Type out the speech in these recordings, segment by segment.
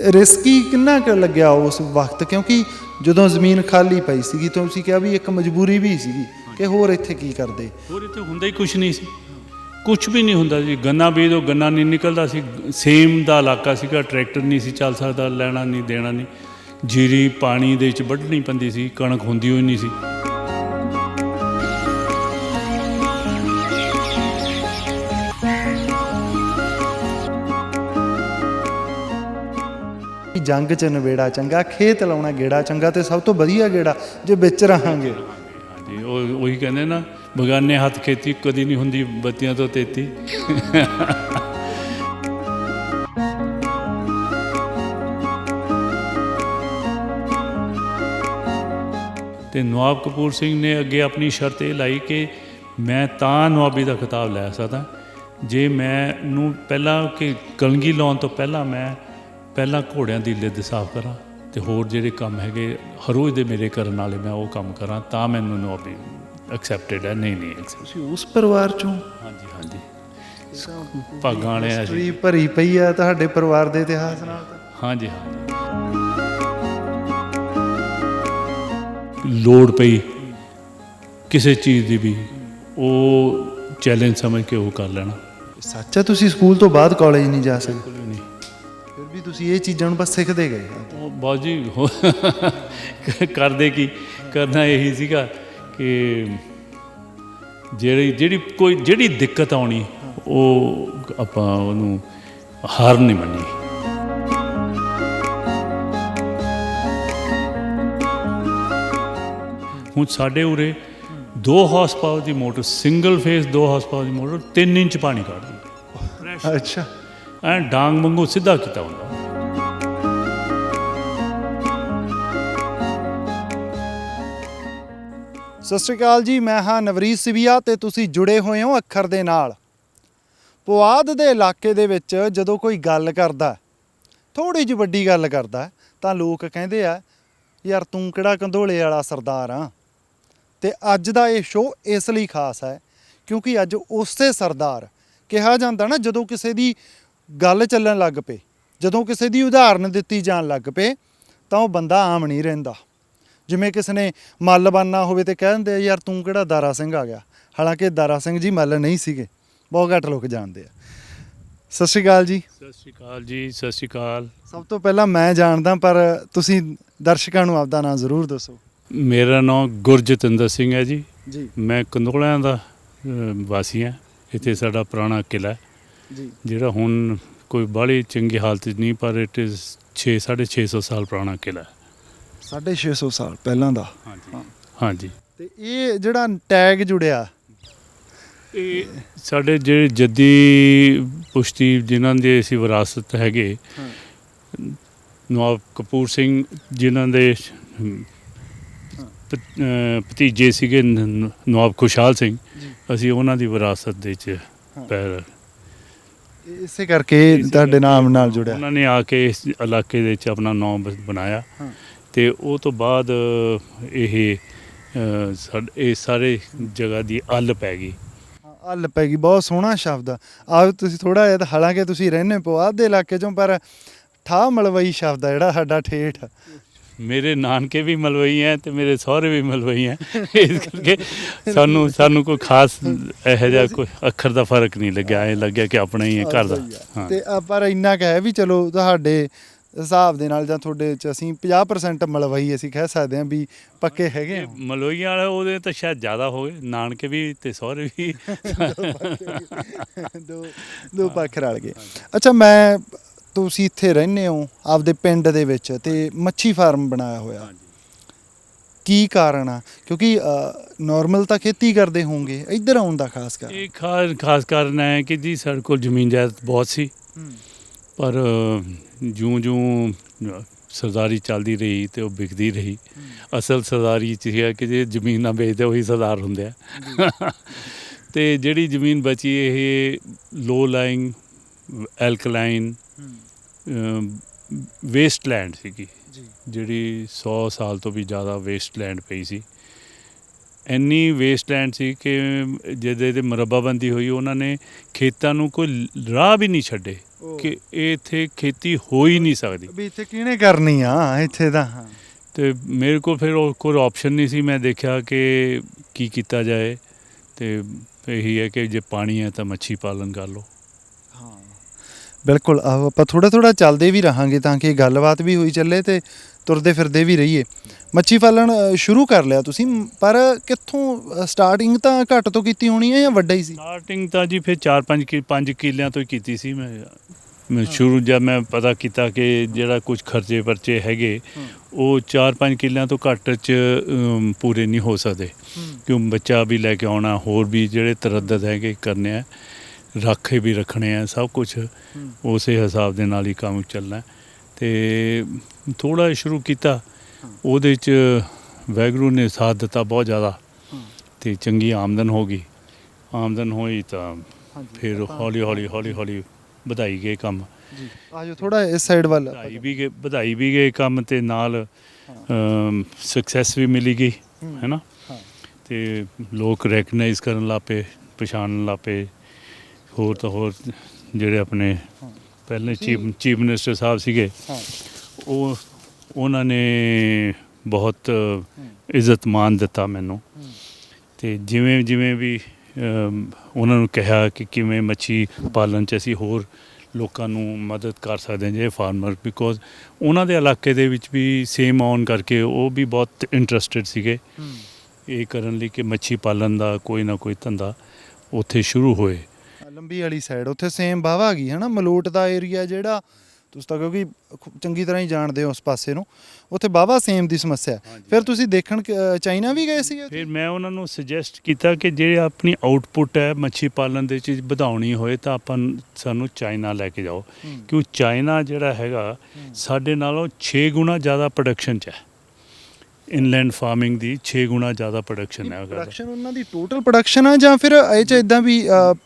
Risky ਕਿੰਨਾ ਕੁ ਲੱਗਿਆ ਉਸ ਵਕਤ, ਕਿਉਂਕਿ ਜਦੋਂ ਜ਼ਮੀਨ ਖਾਲੀ ਪਈ ਸੀਗੀ ਤੁਸੀਂ ਕਿਹਾ ਵੀ ਇੱਕ ਮਜਬੂਰੀ ਵੀ ਸੀਗੀ ਕਿ ਹੋਰ ਇੱਥੇ ਕੀ ਕਰਦੇ। ਹੋਰ ਇੱਥੇ ਹੁੰਦਾ ਹੀ ਕੁਛ ਨਹੀਂ ਸੀ, ਕੁਛ ਵੀ ਨਹੀਂ ਹੁੰਦਾ ਜੀ। ਗੰਨਾ ਬੀਜ ਦੋ, ਗੰਨਾ ਨਹੀਂ ਨਿਕਲਦਾ ਸੀ। ਸੇਮ ਦਾ ਇਲਾਕਾ ਸੀਗਾ, ਟਰੈਕਟਰ ਨਹੀਂ ਸੀ ਚੱਲ ਸਕਦਾ, ਲੈਣਾ ਨਹੀਂ ਦੇਣਾ ਨਹੀਂ। ਜੀਰੀ ਪਾਣੀ ਦੇ ਵਿੱਚ ਵੱਢਣੀ ਪੈਂਦੀ ਸੀ, ਕਣਕ ਹੁੰਦੀ ਹੋਈ ਨਹੀਂ ਸੀ। ਜੰਗ 'ਚ ਨਵੇੜਾ ਚੰਗਾ, ਖੇਤ ਲਾਉਣਾ ਗੇੜਾ ਚੰਗਾ, ਤੇ ਸਭ ਤੋਂ ਵਧੀਆ ਗੇੜਾ ਜੇ ਵਿੱਚ ਰਹਾਂਗੇ। ਹਾਂਜੀ, ਉਹੀ ਕਹਿੰਦੇ ਨਾ, ਬਗਾਨੇ ਹੱਥ ਖੇਤੀ ਕਦੀ ਨਹੀਂ ਹੁੰਦੀ ਬੱਤੀਆਂ ਤੋਂ ਤੇਤੀ। ਤੇ ਨਵਾਬ ਕਪੂਰ ਸਿੰਘ ਨੇ ਅੱਗੇ ਆਪਣੀ ਸ਼ਰਤ ਇਹ ਲਾਈ ਕਿ ਮੈਂ ਤਾਂ ਨਵਾਬੀ ਦਾ ਖਿਤਾਬ ਲੈ ਸਕਦਾ ਜੇ ਮੈਨੂੰ ਪਹਿਲਾਂ ਕਿ ਕਲਗੀ ਲਾਉਣ ਤੋਂ ਪਹਿਲਾਂ ਘੋੜਿਆਂ ਦੀ ਲਿੱਦ ਸਾਫ਼ ਕਰਾਂ ਅਤੇ ਹੋਰ ਜਿਹੜੇ ਕੰਮ ਹੈਗੇ ਹਰ ਰੋਜ਼ ਦੇ ਮੇਰੇ ਕਰਨ ਵਾਲੇ ਮੈਂ ਉਹ ਕੰਮ ਕਰਾਂ, ਤਾਂ ਮੈਨੂੰ ਨਵਾਬੀ ਐਕਸੈਪਟਡ ਹੈ। ਨਹੀਂ ਐਕਸੈਪਟ। ਤੁਸੀਂ ਉਸ ਪਰਿਵਾਰ 'ਚੋਂ? ਹਾਂਜੀ ਭਾਗਾਂ ਵਾਲੇ ਆ ਜੀ। ਭਰੀ ਪਈ ਆ ਤੁਹਾਡੇ ਪਰਿਵਾਰ ਦੇ ਇਤਿਹਾਸ ਨਾਲ ਤਾਂ। ਹਾਂਜੀ ਲੋੜ ਪਈ ਕਿਸੇ ਚੀਜ਼ ਦੀ ਵੀ ਉਹ ਚੈਲੰਜ ਸਮਝ ਕੇ ਉਹ ਕਰ ਲੈਣਾ। ਸੱਚ ਹੈ, ਤੁਸੀਂ ਸਕੂਲ ਤੋਂ ਬਾਅਦ ਕਾਲਜ ਨਹੀਂ ਜਾ ਸਕਦੇ? ਬਿਲਕੁਲ ਨਹੀਂ। ਫਿਰ ਵੀ ਤੁਸੀਂ ਇਹ ਚੀਜ਼ਾਂ ਨੂੰ ਬਸ ਸਿੱਖਦੇ ਗਏ? ਉਹ ਬਾਅਦ ਜੀ ਕਰਦੇ ਕੀ, ਕਰਨਾ ਇਹੀ ਸੀਗਾ ਕਿ ਜਿਹੜੀ ਦਿੱਕਤ ਆਉਣੀ ਉਹ ਆਪਾਂ ਉਹਨੂੰ ਹਾਰ ਨਹੀਂ ਮੰਨੀ। ਹੁਣ ਸਾਡੇ ਉਰੇ 2 ਹਾਰਸ ਪਾਵਰ ਦੀ motor, single phase 2 horse power ਦੀ ਮੋਟਰ 3 ਇੰਚ ਪਾਣੀ ਕੱਢਦੀ। ਅੱਛਾ। ਐਂ ਡਾਂਗ ਵਾਂਗੂ ਸਿੱਧਾ ਕੀਤਾ ਹੁੰਦਾ। ਸਤਿ ਸ਼੍ਰੀ ਅਕਾਲ ਜੀ, ਮੈਂ ਹਾਂ ਨਵਰੀਤ ਸਿਵੀਆ ਤੇ ਤੁਸੀਂ ਜੁੜੇ ਹੋਏ ਹੋ ਅੱਖਰ ਦੇ ਨਾਲ। ਪੁਆਧ ਦੇ ਇਲਾਕੇ ਦੇ ਵਿੱਚ ਜਦੋਂ ਕੋਈ ਗੱਲ ਕਰਦਾ, ਥੋੜ੍ਹੀ ਜਿਹੀ ਵੱਡੀ ਗੱਲ ਕਰਦਾ, ਤਾਂ ਲੋਕ ਕਹਿੰਦੇ ਆ ਯਾਰ ਤੂੰ ਕਿਹੜਾ ਕੰਧੋਲੇ ਵਾਲਾ ਸਰਦਾਰ ਆ। ਤੇ ਅੱਜ ਦਾ ਇਹ ਸ਼ੋਅ ਇਸ ਲਈ ਖਾਸ ਹੈ ਕਿਉਂਕਿ ਅੱਜ ਉਸੇ ਸਰਦਾਰ ਕਿਹਾ ਜਾਂਦਾ ਨਾ, ਜਦੋਂ ਕਿਸੇ ਦੀ ਗੱਲ ਚੱਲਣ ਲੱਗ ਪਏ, ਜਦੋਂ ਕਿਸੇ ਦੀ ਉਦਾਹਰਨ ਦਿੱਤੀ ਜਾਣ ਲੱਗ ਪਏ, ਤਾਂ ਉਹ ਬੰਦਾ ਆਮ ਨਹੀਂ ਰਹਿੰਦਾ। ਜਿਵੇਂ ਕਿਸੇ ਨੇ ਮੱਲ ਬਣਨਾ ਹੋਵੇ ਤੇ ਕਹਿ ਦਿੰਦੇ ਆ ਯਾਰ ਤੂੰ ਕਿਹੜਾ ਦਾਰਾ ਸਿੰਘ ਆ ਗਿਆ। ਹਾਲਾਂਕਿ ਦਾਰਾ ਸਿੰਘ ਜੀ ਮੱਲ ਨਹੀਂ ਸੀਗੇ, ਬਹੁਤ ਘੱਟ ਲੋਕ ਜਾਣਦੇ ਆ। ਸਤਿ ਸ਼੍ਰੀ ਅਕਾਲ ਜੀ। ਸਤਿ ਸ਼੍ਰੀ ਅਕਾਲ ਜੀ। ਸਤਿ ਸ਼੍ਰੀ ਅਕਾਲ। ਸਭ ਤੋਂ ਪਹਿਲਾਂ ਮੈਂ ਜਾਣਦਾ, ਪਰ ਤੁਸੀਂ ਦਰਸ਼ਕਾਂ ਨੂੰ ਆਪਦਾ ਨਾਂ ਜ਼ਰੂਰ ਦੱਸੋ। ਮੇਰਾ ਨਾਮ ਗੁਰਜਤਿੰਦਰ ਸਿੰਘ ਹੈ ਜੀ। ਮੈਂ ਕੰਦੋਲਿਆਂ ਦਾ ਵਾਸੀ ਹਾਂ। ਇੱਥੇ ਸਾਡਾ ਪੁਰਾਣਾ ਕਿਲ੍ਹਾ ਜੀ, ਜਿਹੜਾ ਹੁਣ ਕੋਈ ਬਾਹਲੀ ਚੰਗੀ ਹਾਲਤ 'ਚ ਨਹੀਂ, ਪਰ ਇਟ ਇਜ਼ 650 ਸਾਲ ਪੁਰਾਣਾ ਕਿਲ੍ਹਾ। 650 ਸਾਲ ਪਹਿਲਾਂ ਦਾ? ਹਾਂਜੀ। ਤੇ ਇਹ ਜਿਹੜਾ ਟੈਗ ਜੁੜਿਆ, ਇਹ ਸਾਡੇ ਜਿਹੜੇ ਜੱਦੀ ਪੁਸ਼ਤੀ ਜਿਨ੍ਹਾਂ ਦੇ ਅਸੀਂ ਵਿਰਾਸਤ ਹੈਗੇ, ਨਵਾਬ ਕਪੂਰ ਸਿੰਘ ਜਿਨ੍ਹਾਂ ਦੇ ਭਤੀਜੇ ਸੀਗੇ ਨਵਾਬ ਖੁਸ਼ਹਾਲ ਸਿੰਘ, ਅਸੀਂ ਉਹਨਾਂ ਦੀ ਵਿਰਾਸਤ ਦੇ 'ਚ ਪੈਰ, ਇਸੇ ਕਰਕੇ ਤੁਹਾਡੇ ਨਾਮ ਨਾਲ ਜੁੜਿਆ। ਉਹਨਾਂ ਨੇ ਆ ਕੇ ਇਸ ਇਲਾਕੇ ਦੇ ਵਿੱਚ ਆਪਣਾ ਨਾਮ ਬਣਾਇਆ ਅਤੇ ਉਹ ਤੋਂ ਬਾਅਦ ਇਹ ਸਾਰੇ ਜਗ੍ਹਾ ਦੀ ਅੱਲ ਪੈ ਗਈ। ਅੱਲ ਪੈ ਗਈ, ਬਹੁਤ ਸੋਹਣਾ ਸ਼ਬਦ ਆ। ਆਹ ਤੁਸੀਂ ਥੋੜ੍ਹਾ ਜਿਹਾ, ਹਾਲਾਂਕਿ ਤੁਸੀਂ ਰਹਿੰਦੇ ਪੁਆਧ ਦੇ ਇਲਾਕੇ ਚੋਂ, ਪਰ ਠਾਹ ਮਲਵਈ ਸ਼ਬਦ ਆ ਜਿਹੜਾ ਸਾਡਾ ਠੇਠ। ਮੇਰੇ ਨਾਨਕੇ ਵੀ ਮਲਵਈ ਹੈ ਅਤੇ ਮੇਰੇ ਸਹੁਰੇ ਵੀ ਮਲਵਈ ਹੈ, ਇਸ ਕਰਕੇ ਸਾਨੂੰ ਕੋਈ ਖਾਸ ਇਹੋ ਜਿਹਾ ਕੋਈ ਅੱਖਰ ਦਾ ਫਰਕ ਨਹੀਂ ਲੱਗਿਆ। ਐਂ ਲੱਗਿਆ ਕਿ ਆਪਣਾ ਹੀ ਹੈ ਘਰ ਦਾ। ਅਤੇ ਪਰ ਇੰਨਾ ਕੁ ਹੈ ਵੀ ਚਲੋ ਤੁਹਾਡੇ ਹਿਸਾਬ ਦੇ ਨਾਲ ਜਾਂ ਤੁਹਾਡੇ 'ਚ ਅਸੀਂ 50% ਮਲਵਈ ਅਸੀਂ ਕਹਿ ਸਕਦੇ ਹਾਂ ਵੀ ਪੱਕੇ ਹੈਗੇ ਆ। ਮਲਵਈ ਵਾਲੇ ਉਹਦੇ ਤਾਂ ਸ਼ਾਇਦ ਜ਼ਿਆਦਾ ਹੋ ਗਏ, ਨਾਨਕੇ ਵੀ ਅਤੇ ਸਹੁਰੇ ਵੀ ਦੋ ਪੱਖ ਰਲ ਗਏ। ਅੱਛਾ, ਤੁਸੀਂ ਇੱਥੇ ਰਹਿੰਦੇ ਹੋ ਆਪਦੇ ਪਿੰਡ ਦੇ ਵਿੱਚ ਅਤੇ ਮੱਛੀ ਫਾਰਮ ਬਣਾਇਆ ਹੋਇਆ, ਕੀ ਕਾਰਨ ਆ? ਕਿਉਂਕਿ ਨੋਰਮਲ ਤਾਂ ਖੇਤੀ ਕਰਦੇ ਹੋਣਗੇ, ਇੱਧਰ ਆਉਣ ਦਾ ਖਾਸ ਕਾਰਨ? ਇਹ ਖਾਸ ਕਾਰਨ ਹੈ ਕਿ ਜੀ ਸਾਡੇ ਕੋਲ ਜ਼ਮੀਨ ਜਾਇਦਾਦ ਬਹੁਤ ਸੀ, ਪਰ ਜਿਉਂ ਸਰਦਾਰੀ ਚੱਲਦੀ ਰਹੀ ਅਤੇ ਉਹ ਵਿਕਦੀ ਰਹੀ। ਅਸਲ ਸਰਦਾਰੀ 'ਚ ਹੈ ਕਿ ਜੇ ਜ਼ਮੀਨ ਨਾ ਵੇਚਦੇ ਉਹੀ ਸਰਦਾਰ ਹੁੰਦੇ ਆ। ਅਤੇ ਜਿਹੜੀ ਜ਼ਮੀਨ ਬਚੀ ਇਹ ਲੋ ਲਾਇੰਗ ਐਲਕਲਾਈਨ ਵੇਸਟ ਲੈਂਡ ਸੀਗੀ, ਜਿਹੜੀ 100 ਸਾਲ ਤੋਂ ਵੀ ਜ਼ਿਆਦਾ ਵੇਸਟ ਲੈਂਡ ਪਈ ਸੀ। ਇੰਨੀ ਵੇਸਟ ਲੈਂਡ ਸੀ ਕਿ ਜਿਹਦੇ 'ਤੇ ਮਰੱਬਾਬੰਦੀ ਹੋਈ, ਉਹਨਾਂ ਨੇ ਖੇਤਾਂ ਨੂੰ ਕੋਈ ਰਾਹ ਵੀ ਨਹੀਂ ਛੱਡੇ। ਕਿ ਇਹ ਇੱਥੇ ਖੇਤੀ ਹੋ ਹੀ ਨਹੀਂ ਸਕਦੀ। ਵੀ ਇੱਥੇ ਕਿਹਨੇ ਕਰਨੀ ਆ ਇੱਥੇ ਤਾਂ। ਤੇ ਮੇਰੇ ਕੋਲ ਫਿਰ ਉਹ ਕੋਈ ਆਪਸ਼ਨ ਨਹੀਂ ਸੀ। ਮੈਂ ਦੇਖਿਆ ਕਿ ਕੀ ਕੀਤਾ ਜਾਏ, ਤੇ ਇਹੀ ਹੈ ਕਿ ਜੇ ਪਾਣੀ ਹੈ ਤਾਂ ਮੱਛੀ ਪਾਲਣ ਕਰ ਲਓ। ਹਾਂ ਬਿਲਕੁਲ, ਆਹੋ ਆਪਾਂ ਥੋੜ੍ਹਾ ਥੋੜ੍ਹਾ ਚੱਲਦੇ ਵੀ ਰਹਾਂਗੇ ਤਾਂ ਕਿ ਗੱਲਬਾਤ ਵੀ ਹੋਈ ਚੱਲੇ ਤੇ ਤੁਰਦੇ ਫਿਰਦੇ ਵੀ ਰਹੀਏ। ਮੱਛੀ ਪਾਲਣ ਸ਼ੁਰੂ ਕਰ ਲਿਆ ਤੁਸੀਂ, ਪਰ ਕਿੱਥੋਂ ਸਟਾਰਟਿੰਗ ਤਾਂ ਘੱਟ ਤੋਂ ਕੀਤੀ ਹੋਣੀ ਹੈ ਜਾਂ ਵੱਡਾ ਹੀ ਸੀ? ਸਟਾਰਟਿੰਗ ਤਾਂ ਜੀ ਫਿਰ 4-5 ਕਿੱਲਿਆਂ ਤੋਂ ਹੀ ਕੀਤੀ ਸੀ। ਮੈਂ ਸ਼ੁਰੂ ਜਦ ਮੈਂ ਪਤਾ ਕੀਤਾ ਕਿ ਜਿਹੜਾ ਕੁਝ ਖਰਚੇ ਪਰਚੇ ਹੈਗੇ ਉਹ 4-5 ਕਿੱਲਿਆਂ ਤੋਂ ਘੱਟ 'ਚ ਪੂਰੇ ਨਹੀਂ ਹੋ ਸਕਦੇ, ਕਿਉਂ ਬੱਚਾ ਵੀ ਲੈ ਕੇ ਆਉਣਾ, ਹੋਰ ਵੀ ਜਿਹੜੇ ਤਰੱਦਦ ਹੈਗੇ ਕਰਨੇ ਆ, ਰਾਖੇ ਵੀ ਰੱਖਣੇ ਆ, ਸਭ ਕੁਝ ਉਸੇ ਹਿਸਾਬ ਦੇ ਨਾਲ ਹੀ ਕੰਮ ਚੱਲਣਾ। ਤੇ ਥੋੜ੍ਹਾ ਸ਼ੁਰੂ ਕੀਤਾ, ਉਹਦੇ 'ਚ ਵਾਹਿਗੁਰੂ ਨੇ ਸਾਥ ਦਿੱਤਾ ਬਹੁਤ ਜ਼ਿਆਦਾ, ਤੇ ਚੰਗੀ ਆਮਦਨ ਹੋ ਗਈ। ਆਮਦਨ ਹੋਈ ਤਾਂ ਫਿਰ ਹੌਲੀ ਵਧਾਈ ਗਏ ਕੰਮ। ਆਜੋ ਥੋੜਾ ਇਸ ਸਾਈਡ ਵੱਲ। ਵਧਾਈ ਵੀ ਗਏ ਕੰਮ, ਤੇ ਨਾਲ ਸਕਸੈਸ ਵੀ ਮਿਲੀ ਗਈ, ਹੈ ਨਾ। ਤੇ ਲੋਕ ਰੈਕਗਨਾਈਜ਼ ਕਰਨ ਲੱਗ ਪਏ, ਪਛਾਣਨ ਲੱਗ ਪਏ। ਹੋਰ ਤਾਂ ਹੋਰ ਜਿਹੜੇ ਆਪਣੇ ਪਹਿਲੇ ਚੀਫ ਮਿਨਿਸਟਰ ਸਾਹਿਬ ਸੀਗੇ, ਉਹਨਾਂ ਨੇ ਬਹੁਤ ਇੱਜ਼ਤ ਮਾਣ ਦਿੱਤਾ ਮੈਨੂੰ। ਤੇ ਜਿਵੇਂ ਵੀ ਉਹਨਾਂ ਨੂੰ ਕਿਹਾ ਕਿ ਕਿਵੇਂ ਮੱਛੀ ਪਾਲਣ 'ਚ ਅਸੀਂ ਹੋਰ ਲੋਕਾਂ ਨੂੰ ਮਦਦ ਕਰ ਸਕਦੇ ਹਾਂ ਜੇ ਫਾਰਮਰ, ਬਿਕੋਜ਼ ਉਹਨਾਂ ਦੇ ਇਲਾਕੇ ਦੇ ਵਿੱਚ ਵੀ ਸੇਮ ਆਉਣ ਕਰਕੇ ਉਹ ਵੀ ਬਹੁਤ ਇੰਟਰਸਟਿਡ ਸੀਗੇ ਇਹ ਕਰਨ ਲਈ ਕਿ ਮੱਛੀ ਪਾਲਣ ਦਾ ਕੋਈ ਨਾ ਕੋਈ ਧੰਦਾ ਉੱਥੇ ਸ਼ੁਰੂ ਹੋਏ। ਲੰਬੀ ਵਾਲੀ ਸਾਈਡ ਉੱਥੇ ਸੇਮ ਵਾਹਵਾ ਹੈਗੀ ਹੈ ਨਾ, ਮਲੋਟ ਦਾ ਏਰੀਆ ਜਿਹੜਾ ਤੁਸੀਂ ਤਾਂ ਕਿਉਂਕਿ ਚੰਗੀ ਤਰ੍ਹਾਂ ਹੀ ਜਾਣਦੇ ਹੋ ਉਸ ਪਾਸੇ ਨੂੰ, ਉੱਥੇ ਵਾਹਵਾ ਸੇਮ ਦੀ ਸਮੱਸਿਆ। ਫਿਰ ਤੁਸੀਂ ਦੇਖਣ ਚਾਈਨਾ ਵੀ ਗਏ ਸੀ? ਫਿਰ ਮੈਂ ਉਹਨਾਂ ਨੂੰ ਸੁਜੈਸਟ ਕੀਤਾ ਕਿ ਜੇ ਆਪਣੀ ਆਊਟਪੁੱਟ ਹੈ ਮੱਛੀ ਪਾਲਣ ਦੇ ਚੀਜ਼ ਵਧਾਉਣੀ ਹੋਏ ਤਾਂ ਸਾਨੂੰ ਚਾਈਨਾ ਲੈ ਕੇ ਜਾਓ, ਕਿਉਂ ਚਾਈਨਾ ਜਿਹੜਾ ਹੈਗਾ ਸਾਡੇ ਨਾਲੋਂ 6 ਗੁਣਾ ਜ਼ਿਆਦਾ ਪ੍ਰੋਡਕਸ਼ਨ 'ਚ ਹੈ। ਇਨਲੈਂਡ ਫਾਰਮਿੰਗ ਦੀ 6 ਗੁਣਾ ਜ਼ਿਆਦਾ ਪ੍ਰੋਡਕਸ਼ਨ ਹੈ। ਪ੍ਰੋਡਕਸ਼ਨ ਉਹਨਾਂ ਦੀ ਟੋਟਲ ਪ੍ਰੋਡਕਸ਼ਨ ਆ ਜਾਂ ਫਿਰ ਇਹ 'ਚ ਇਦਾਂ ਵੀ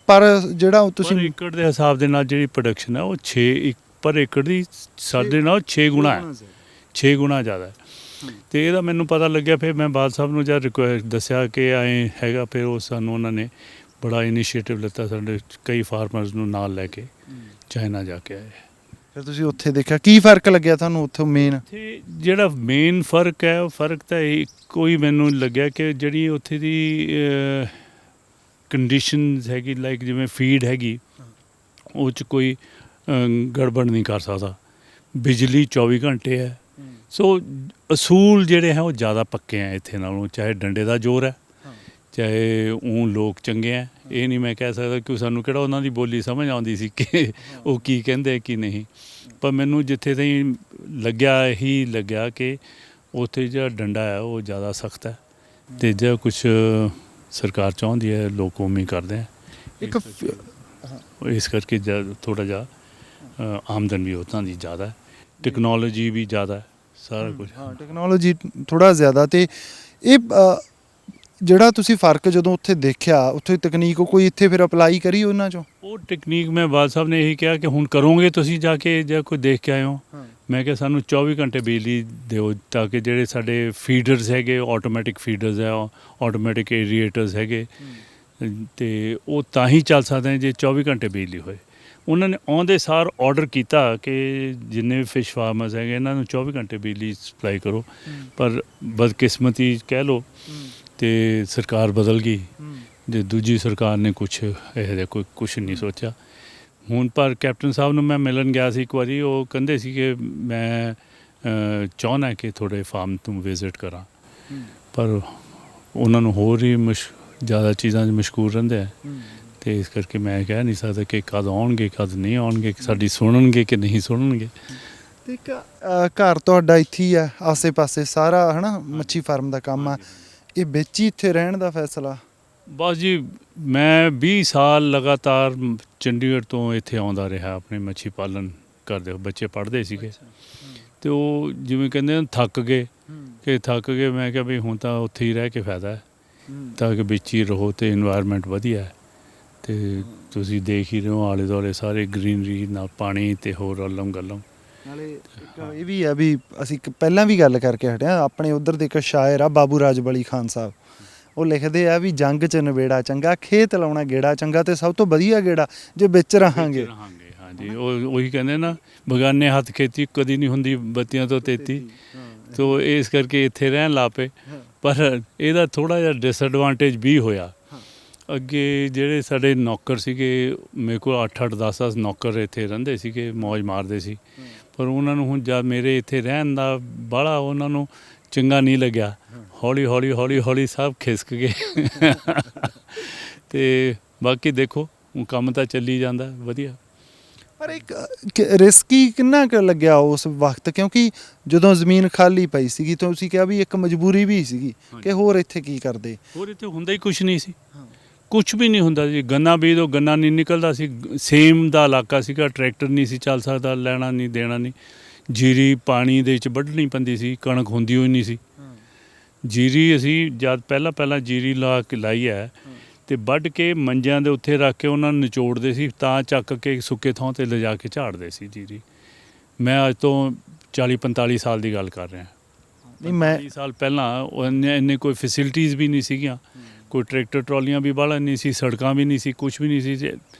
ਪਰ ਜਿਹੜਾ ਤੁਸੀਂ ਏਕੜ ਦੇ ਹਿਸਾਬ ਦੇ ਨਾਲ ਜਿਹੜੀ ਪ੍ਰੋਡਕਸ਼ਨ ਹੈ ਉਹ 6 ਪਰ ਏਕੜ ਦੀ ਸਾਡੇ ਨਾਲ 6 ਗੁਣਾ ਹੈ, 6 ਗੁਣਾ ਜ਼ਿਆਦਾ ਹੈ। ਤੇ ਇਹਦਾ ਮੈਨੂੰ ਪਤਾ ਲੱਗਿਆ, ਫਿਰ ਮੈਂ ਬਾਦ ਸਾਹਿਬ ਨੂੰ ਜਦ ਦੱਸਿਆ ਕਿ ਐਂ ਹੈਗਾ, ਫਿਰ ਉਹ ਸਾਨੂੰ ਉਹਨਾਂ ਨੇ ਬੜਾ ਇਨੀਸ਼ੀਏਟਿਵ ਲਿੱਤਾ, ਸਾਡੇ ਕਈ ਫਾਰਮਰਸ ਨੂੰ ਨਾਲ ਲੈ ਕੇ ਚਾਈਨਾ ਜਾ ਕੇ ਆਏ। ਫਿਰ ਤੁਸੀਂ ਉੱਥੇ ਦੇਖਿਆ, ਕੀ ਫਰਕ ਲੱਗਿਆ ਤੁਹਾਨੂੰ ਉੱਥੋਂ ਮੇਨ? ਜਿਹੜਾ ਮੇਨ ਫਰਕ ਹੈ ਉਹ ਫਰਕ ਤਾਂ ਇੱਕੋ ਹੀ ਮੈਨੂੰ ਲੱਗਿਆ ਕਿ ਜਿਹੜੀ ਉੱਥੇ ਦੀ ਕੰਡੀਸ਼ਨਸ ਹੈਗੀ, ਲਾਈਕ ਜਿਵੇਂ ਫੀਡ ਹੈਗੀ ਉਹ 'ਚ ਕੋਈ ਗੜਬੜ ਨਹੀਂ ਕਰ ਸਕਦਾ, ਬਿਜਲੀ 24 ਘੰਟੇ ਹੈ। ਸੋ ਅਸੂਲ ਜਿਹੜੇ ਹੈ ਉਹ ਜ਼ਿਆਦਾ ਪੱਕੇ ਹੈ ਇੱਥੇ ਨਾਲੋਂ, ਚਾਹੇ ਡੰਡੇ ਦਾ ਜ਼ੋਰ ਹੈ, ਚਾਹੇ ਉਹ ਲੋਕ ਚੰਗੇ ਹੈ। ਇਹ ਨਹੀਂ ਮੈਂ ਕਹਿ ਸਕਦਾ ਕਿ ਸਾਨੂੰ ਕਿਹੜਾ ਉਹਨਾਂ ਦੀ ਬੋਲੀ ਸਮਝ ਆਉਂਦੀ ਸੀ ਕਿ ਉਹ ਕੀ ਕਹਿੰਦੇ ਕੀ ਨਹੀਂ, ਪਰ ਮੈਨੂੰ ਜਿੱਥੇ ਤਾਈਂ ਲੱਗਿਆ ਇਹੀ ਲੱਗਿਆ ਕਿ ਉੱਥੇ ਜਿਹੜਾ ਡੰਡਾ ਹੈ ਉਹ ਜ਼ਿਆਦਾ ਸਖਤ ਹੈ, ਅਤੇ ਜੇ ਕੁਛ ਸਰਕਾਰ ਚਾਹੁੰਦੀ ਹੈ ਲੋਕ ਉਵੇਂ ਕਰਦੇ ਹੈ। ਇਸ ਕਰਕੇ ਥੋੜ੍ਹਾ ਜਿਹਾ ਆਮਦਨ ਵੀ ਉੱਥੋਂ ਦੀ ਜ਼ਿਆਦਾ ਹੈ, ਟੈਕਨੋਲੋਜੀ ਵੀ ਜ਼ਿਆਦਾ ਹੈ, ਸਾਰਾ ਕੁਝ। ਹਾਂ ਟੈਕਨੋਲੋਜੀ ਥੋੜ੍ਹਾ ਜ਼ਿਆਦਾ। ਅਤੇ ਇਹ ਜਿਹੜਾ ਤੁਸੀਂ ਫਰਕ ਜਦੋਂ ਉੱਥੇ ਦੇਖਿਆ, ਉੱਥੇ ਤਕਨੀਕ ਕੋਈ ਇੱਥੇ ਫਿਰ ਅਪਲਾਈ ਕਰੀ ਉਹਨਾਂ 'ਚੋਂ? ਉਹ ਟੈਕਨੀਕ ਮੈਂ ਬਾਦ ਸਾਹਿਬ ਨੇ ਇਹੀ ਕਿਹਾ ਕਿ ਹੁਣ ਕਰੋਗੇ ਤੁਸੀਂ ਜਾ ਕੇ, ਜਾਂ ਕੋਈ ਦੇਖ ਕੇ ਆਏ ਹੋ। ਮੈਂ ਕਿਹਾ ਸਾਨੂੰ 24 ਘੰਟੇ ਬਿਜਲੀ ਦਿਓ, ਤਾਂ ਕਿ ਜਿਹੜੇ ਸਾਡੇ ਫੀਡਰਸ ਹੈਗੇ ਆਟੋਮੈਟਿਕ ਫੀਡਰਸ ਹੈ, ਆਟੋਮੈਟਿਕ ਏਰੀਏਟਰਸ ਹੈਗੇ, ਅਤੇ ਉਹ ਤਾਂ ਹੀ ਚੱਲ ਸਕਦੇ ਨੇ ਜੇ 24 ਘੰਟੇ ਬਿਜਲੀ ਹੋਏ। ਉਹਨਾਂ ਨੇ ਆਉਂਦੇ ਸਾਰ ਆਰਡਰ ਕੀਤਾ ਕਿ ਜਿੰਨੇ ਵੀ ਫਿਸ਼ ਫਾਰਮਰਸ ਹੈਗੇ ਇਹਨਾਂ ਨੂੰ 24 ਘੰਟੇ ਬਿਜਲੀ ਸਪਲਾਈ ਕਰੋ, ਪਰ ਬਦਕਿਸਮਤੀ ਕਹਿ ਲਓ ਅਤੇ ਸਰਕਾਰ ਬਦਲ ਗਈ, ਜੇ ਦੂਜੀ ਸਰਕਾਰ ਨੇ ਕੁਛ ਇਹੋ ਜਿਹਾ ਕੁਛ ਨਹੀਂ ਸੋਚਿਆ। ਹੁਣ ਪਰ ਕੈਪਟਨ ਸਾਹਿਬ ਨੂੰ ਮੈਂ ਮਿਲਣ ਗਿਆ ਸੀ ਇੱਕ ਵਾਰੀ, ਉਹ ਕਹਿੰਦੇ ਸੀ ਕਿ ਮੈਂ ਚਾਹੁੰਦਾ ਕਿ ਤੁਹਾਡੇ ਫਾਰਮ ਤੋਂ ਵਿਜ਼ਿਟ ਕਰਾਂ, ਪਰ ਉਹਨਾਂ ਨੂੰ ਹੋਰ ਹੀ ਜ਼ਿਆਦਾ ਚੀਜ਼ਾਂ 'ਚ ਮਸ਼ਗੂਲ ਰਹਿੰਦੇ ਹੈ, ਅਤੇ ਇਸ ਕਰਕੇ ਮੈਂ ਕਹਿ ਨਹੀਂ ਸਕਦਾ ਕਿ ਕਦ ਆਉਣਗੇ ਕਦ ਨਹੀਂ ਆਉਣਗੇ, ਸਾਡੀ ਸੁਣਨਗੇ ਕਿ ਨਹੀਂ ਸੁਣਨਗੇ। ਅਤੇ ਇੱਕ ਘਰ ਤੁਹਾਡਾ ਇੱਥੇ ਹੀ ਆ ਆਸੇ ਪਾਸੇ ਸਾਰਾ, ਹੈ ਨਾ, ਮੱਛੀ ਫਾਰਮ ਦਾ ਕੰਮ ਆ, ਇਹ ਵਿੱਚ ਹੀ ਇੱਥੇ ਰਹਿਣ ਦਾ ਫੈਸਲਾ? ਬਸ ਜੀ, ਮੈਂ 20 ਸਾਲ ਲਗਾਤਾਰ ਚੰਡੀਗੜ੍ਹ ਤੋਂ ਇੱਥੇ ਆਉਂਦਾ ਰਿਹਾ ਆਪਣੇ ਮੱਛੀ ਪਾਲਣ ਕਰਦੇ, ਬੱਚੇ ਪੜ੍ਹਦੇ ਸੀਗੇ, ਅਤੇ ਉਹ ਜਿਵੇਂ ਕਹਿੰਦੇ ਥੱਕ ਗਏ ਮੈਂ ਕਿਹਾ ਵੀ ਹੁਣ ਤਾਂ ਉੱਥੇ ਹੀ ਰਹਿ ਕੇ ਫਾਇਦਾ ਹੈ, ਤਾਂ ਕਿ ਵਿੱਚ ਹੀ ਰਹੋ ਅਤੇ ਇਨਵਾਇਰਮੈਂਟ ਵਧੀਆ ਹੈ, ਅਤੇ ਤੁਸੀਂ ਦੇਖ ਹੀ ਰਹੇ ਹੋ ਆਲੇ ਦੁਆਲੇ ਸਾਰੇ ਗਰੀਨਰੀ ਨਾਲ ਪਾਣੀ ਅਤੇ ਹੋਰ ਅਲਮ ਗਲਮ। ਨਾਲੇ ਇਹ ਵੀ ਆ ਵੀ ਅਸੀਂ ਪਹਿਲਾਂ ਵੀ ਗੱਲ ਕਰਕੇ ਹਟਿਆ, ਆਪਣੇ ਉੱਧਰ ਦੇ ਇੱਕ ਸ਼ਾਇਰ ਆ ਬਾਬੂ ਰਾਜਬਲੀ ਖਾਨ ਸਾਹਿਬ, ਉਹ ਲਿਖਦੇ ਆ ਵੀ ਜੰਗ 'ਚ ਨਵੇੜਾ ਚੰਗਾ, ਖੇਤ ਲਾਉਣਾ ਗੇੜਾ ਚੰਗਾ, ਅਤੇ ਸਭ ਤੋਂ ਵਧੀਆ ਗੇੜਾ ਜੇ ਵਿੱਚ ਰਹਾਂਗੇ। ਹਾਂਜੀ ਉਹੀ ਕਹਿੰਦੇ ਨਾ, ਬਗਾਨੇ ਹੱਥ ਖੇਤੀ ਕਦੀ ਨਹੀਂ ਹੁੰਦੀ ਬੱਤੀਆਂ ਤੋਂ ਤੇਤੀ। ਤੋ ਇਸ ਕਰਕੇ ਇੱਥੇ ਰਹਿਣ ਲੱਗ ਪਏ। ਪਰ ਇਹਦਾ ਥੋੜ੍ਹਾ ਜਿਹਾ ਡਿਸਐਡਵਾਂਟੇਜ ਵੀ ਹੋਇਆ। ਅੱਗੇ ਜਿਹੜੇ ਸਾਡੇ ਨੌਕਰ ਸੀਗੇ, ਮੇਰੇ ਕੋਲ 8-8 10-10 ਨੌਕਰ ਇੱਥੇ ਰਹਿੰਦੇ ਸੀਗੇ, ਮੌਜ ਮਾਰਦੇ ਸੀ। ਪਰ ਉਹਨਾਂ ਨੂੰ ਹੁਣ ਜਦ ਮੇਰੇ ਇੱਥੇ ਰਹਿਣ ਦਾ ਬਾਹਲਾ ਉਹਨਾਂ ਨੂੰ ਚੰਗਾ ਨਹੀਂ ਲੱਗਿਆ। ਹੌਲੀ ਹੌਲੀ ਹੌਲੀ ਹੌਲੀ ਸਭ ਖਿਸਕ ਗਏ। ਅਤੇ ਬਾਕੀ ਦੇਖੋ ਹੁਣ ਕੰਮ ਤਾਂ ਚੱਲੀ ਜਾਂਦਾ ਵਧੀਆ। ਪਰ ਇੱਕ ਰਿਸਕੀ ਕਿੰਨਾ ਕੁ ਲੱਗਿਆ ਉਸ ਵਕਤ, ਕਿਉਂਕਿ ਜਦੋਂ ਜ਼ਮੀਨ ਖਾਲੀ ਪਈ ਸੀਗੀ ਤਾਂ ਤੁਸੀਂ ਕਿਹਾ ਵੀ ਇੱਕ ਮਜਬੂਰੀ ਵੀ ਸੀਗੀ ਕਿ ਹੋਰ ਇੱਥੇ ਕੀ ਕਰਦੇ। ਹੋਰ ਇੱਥੇ ਹੁੰਦਾ ਹੀ ਕੁਛ ਨਹੀਂ ਸੀ, ਕੁਛ ਵੀ ਨਹੀਂ ਹੁੰਦਾ ਜੀ। ਗੰਨਾ ਬੀਜ ਤੋਂ ਗੰਨਾ ਨਹੀਂ ਨਿਕਲਦਾ ਸੀ। ਸੇਮ ਦਾ ਇਲਾਕਾ ਸੀਗਾ, ਟਰੈਕਟਰ ਨਹੀਂ ਸੀ ਚੱਲ ਸਕਦਾ, ਲੈਣਾ ਨਹੀਂ ਦੇਣਾ ਨਹੀਂ। ਜੀਰੀ ਪਾਣੀ ਦੇ ਵਿੱਚ ਵੱਢਣੀ ਪੈਂਦੀ ਸੀ, ਕਣਕ ਹੁੰਦੀ ਹੋਈ ਨਹੀਂ ਸੀ। ਜੀਰੀ ਅਸੀਂ ਜਦ ਪਹਿਲਾਂ ਜੀਰੀ ਲਾਈ ਹੈ ਅਤੇ ਵੱਢ ਕੇ ਮੰਜਿਆਂ ਦੇ ਉੱਤੇ ਰੱਖ ਕੇ ਉਹਨਾਂ ਨੂੰ ਨਿਚੋੜਦੇ ਸੀ, ਤਾਂ ਚੱਕ ਕੇ ਸੁੱਕੇ ਥਾਂ 'ਤੇ ਲਿਜਾ ਕੇ ਝਾੜਦੇ ਸੀ ਜੀਰੀ। ਮੈਂ ਅੱਜ ਤੋਂ 40-45 ਸਾਲ ਦੀ ਗੱਲ ਕਰ ਰਿਹਾ। ਨਹੀਂ, ਮੈਂ 40 ਸਾਲ ਪਹਿਲਾਂ ਇੰਨੇ ਕੋਈ ਫੈਸਿਲਿਟੀਜ਼ ਵੀ ਨਹੀਂ ਸੀਗੀਆਂ, ਕੋਈ ਟਰੈਕਟਰ ਟਰਾਲੀਆਂ ਵੀ ਬਾਹਲਾ ਨਹੀਂ ਸੀ, ਸੜਕਾਂ ਵੀ ਨਹੀਂ ਸੀ, ਕੁਛ ਵੀ ਨਹੀਂ ਸੀ।